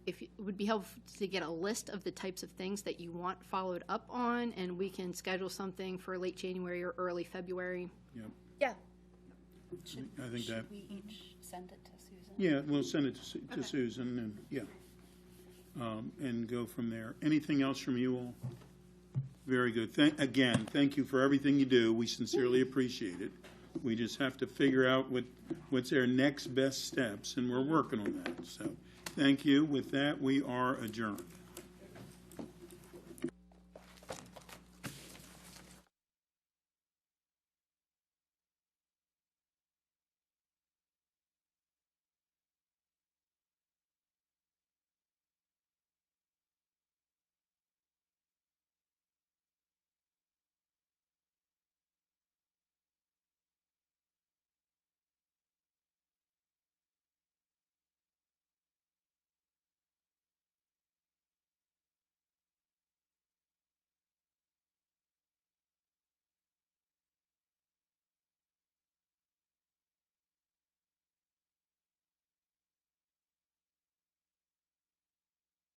if it would be helpful to get a list of the types of things that you want followed up on, and we can schedule something for late January or early February. Yep. Yeah. I think that. We each send it to Susan? Yeah, we'll send it to Susan, and yeah, and go from there. Anything else from you all? Very good. Again, thank you for everything you do. We sincerely appreciate it. We just have to figure out what's our next best steps, and we're working on that. So, thank you. With that, we are adjourned.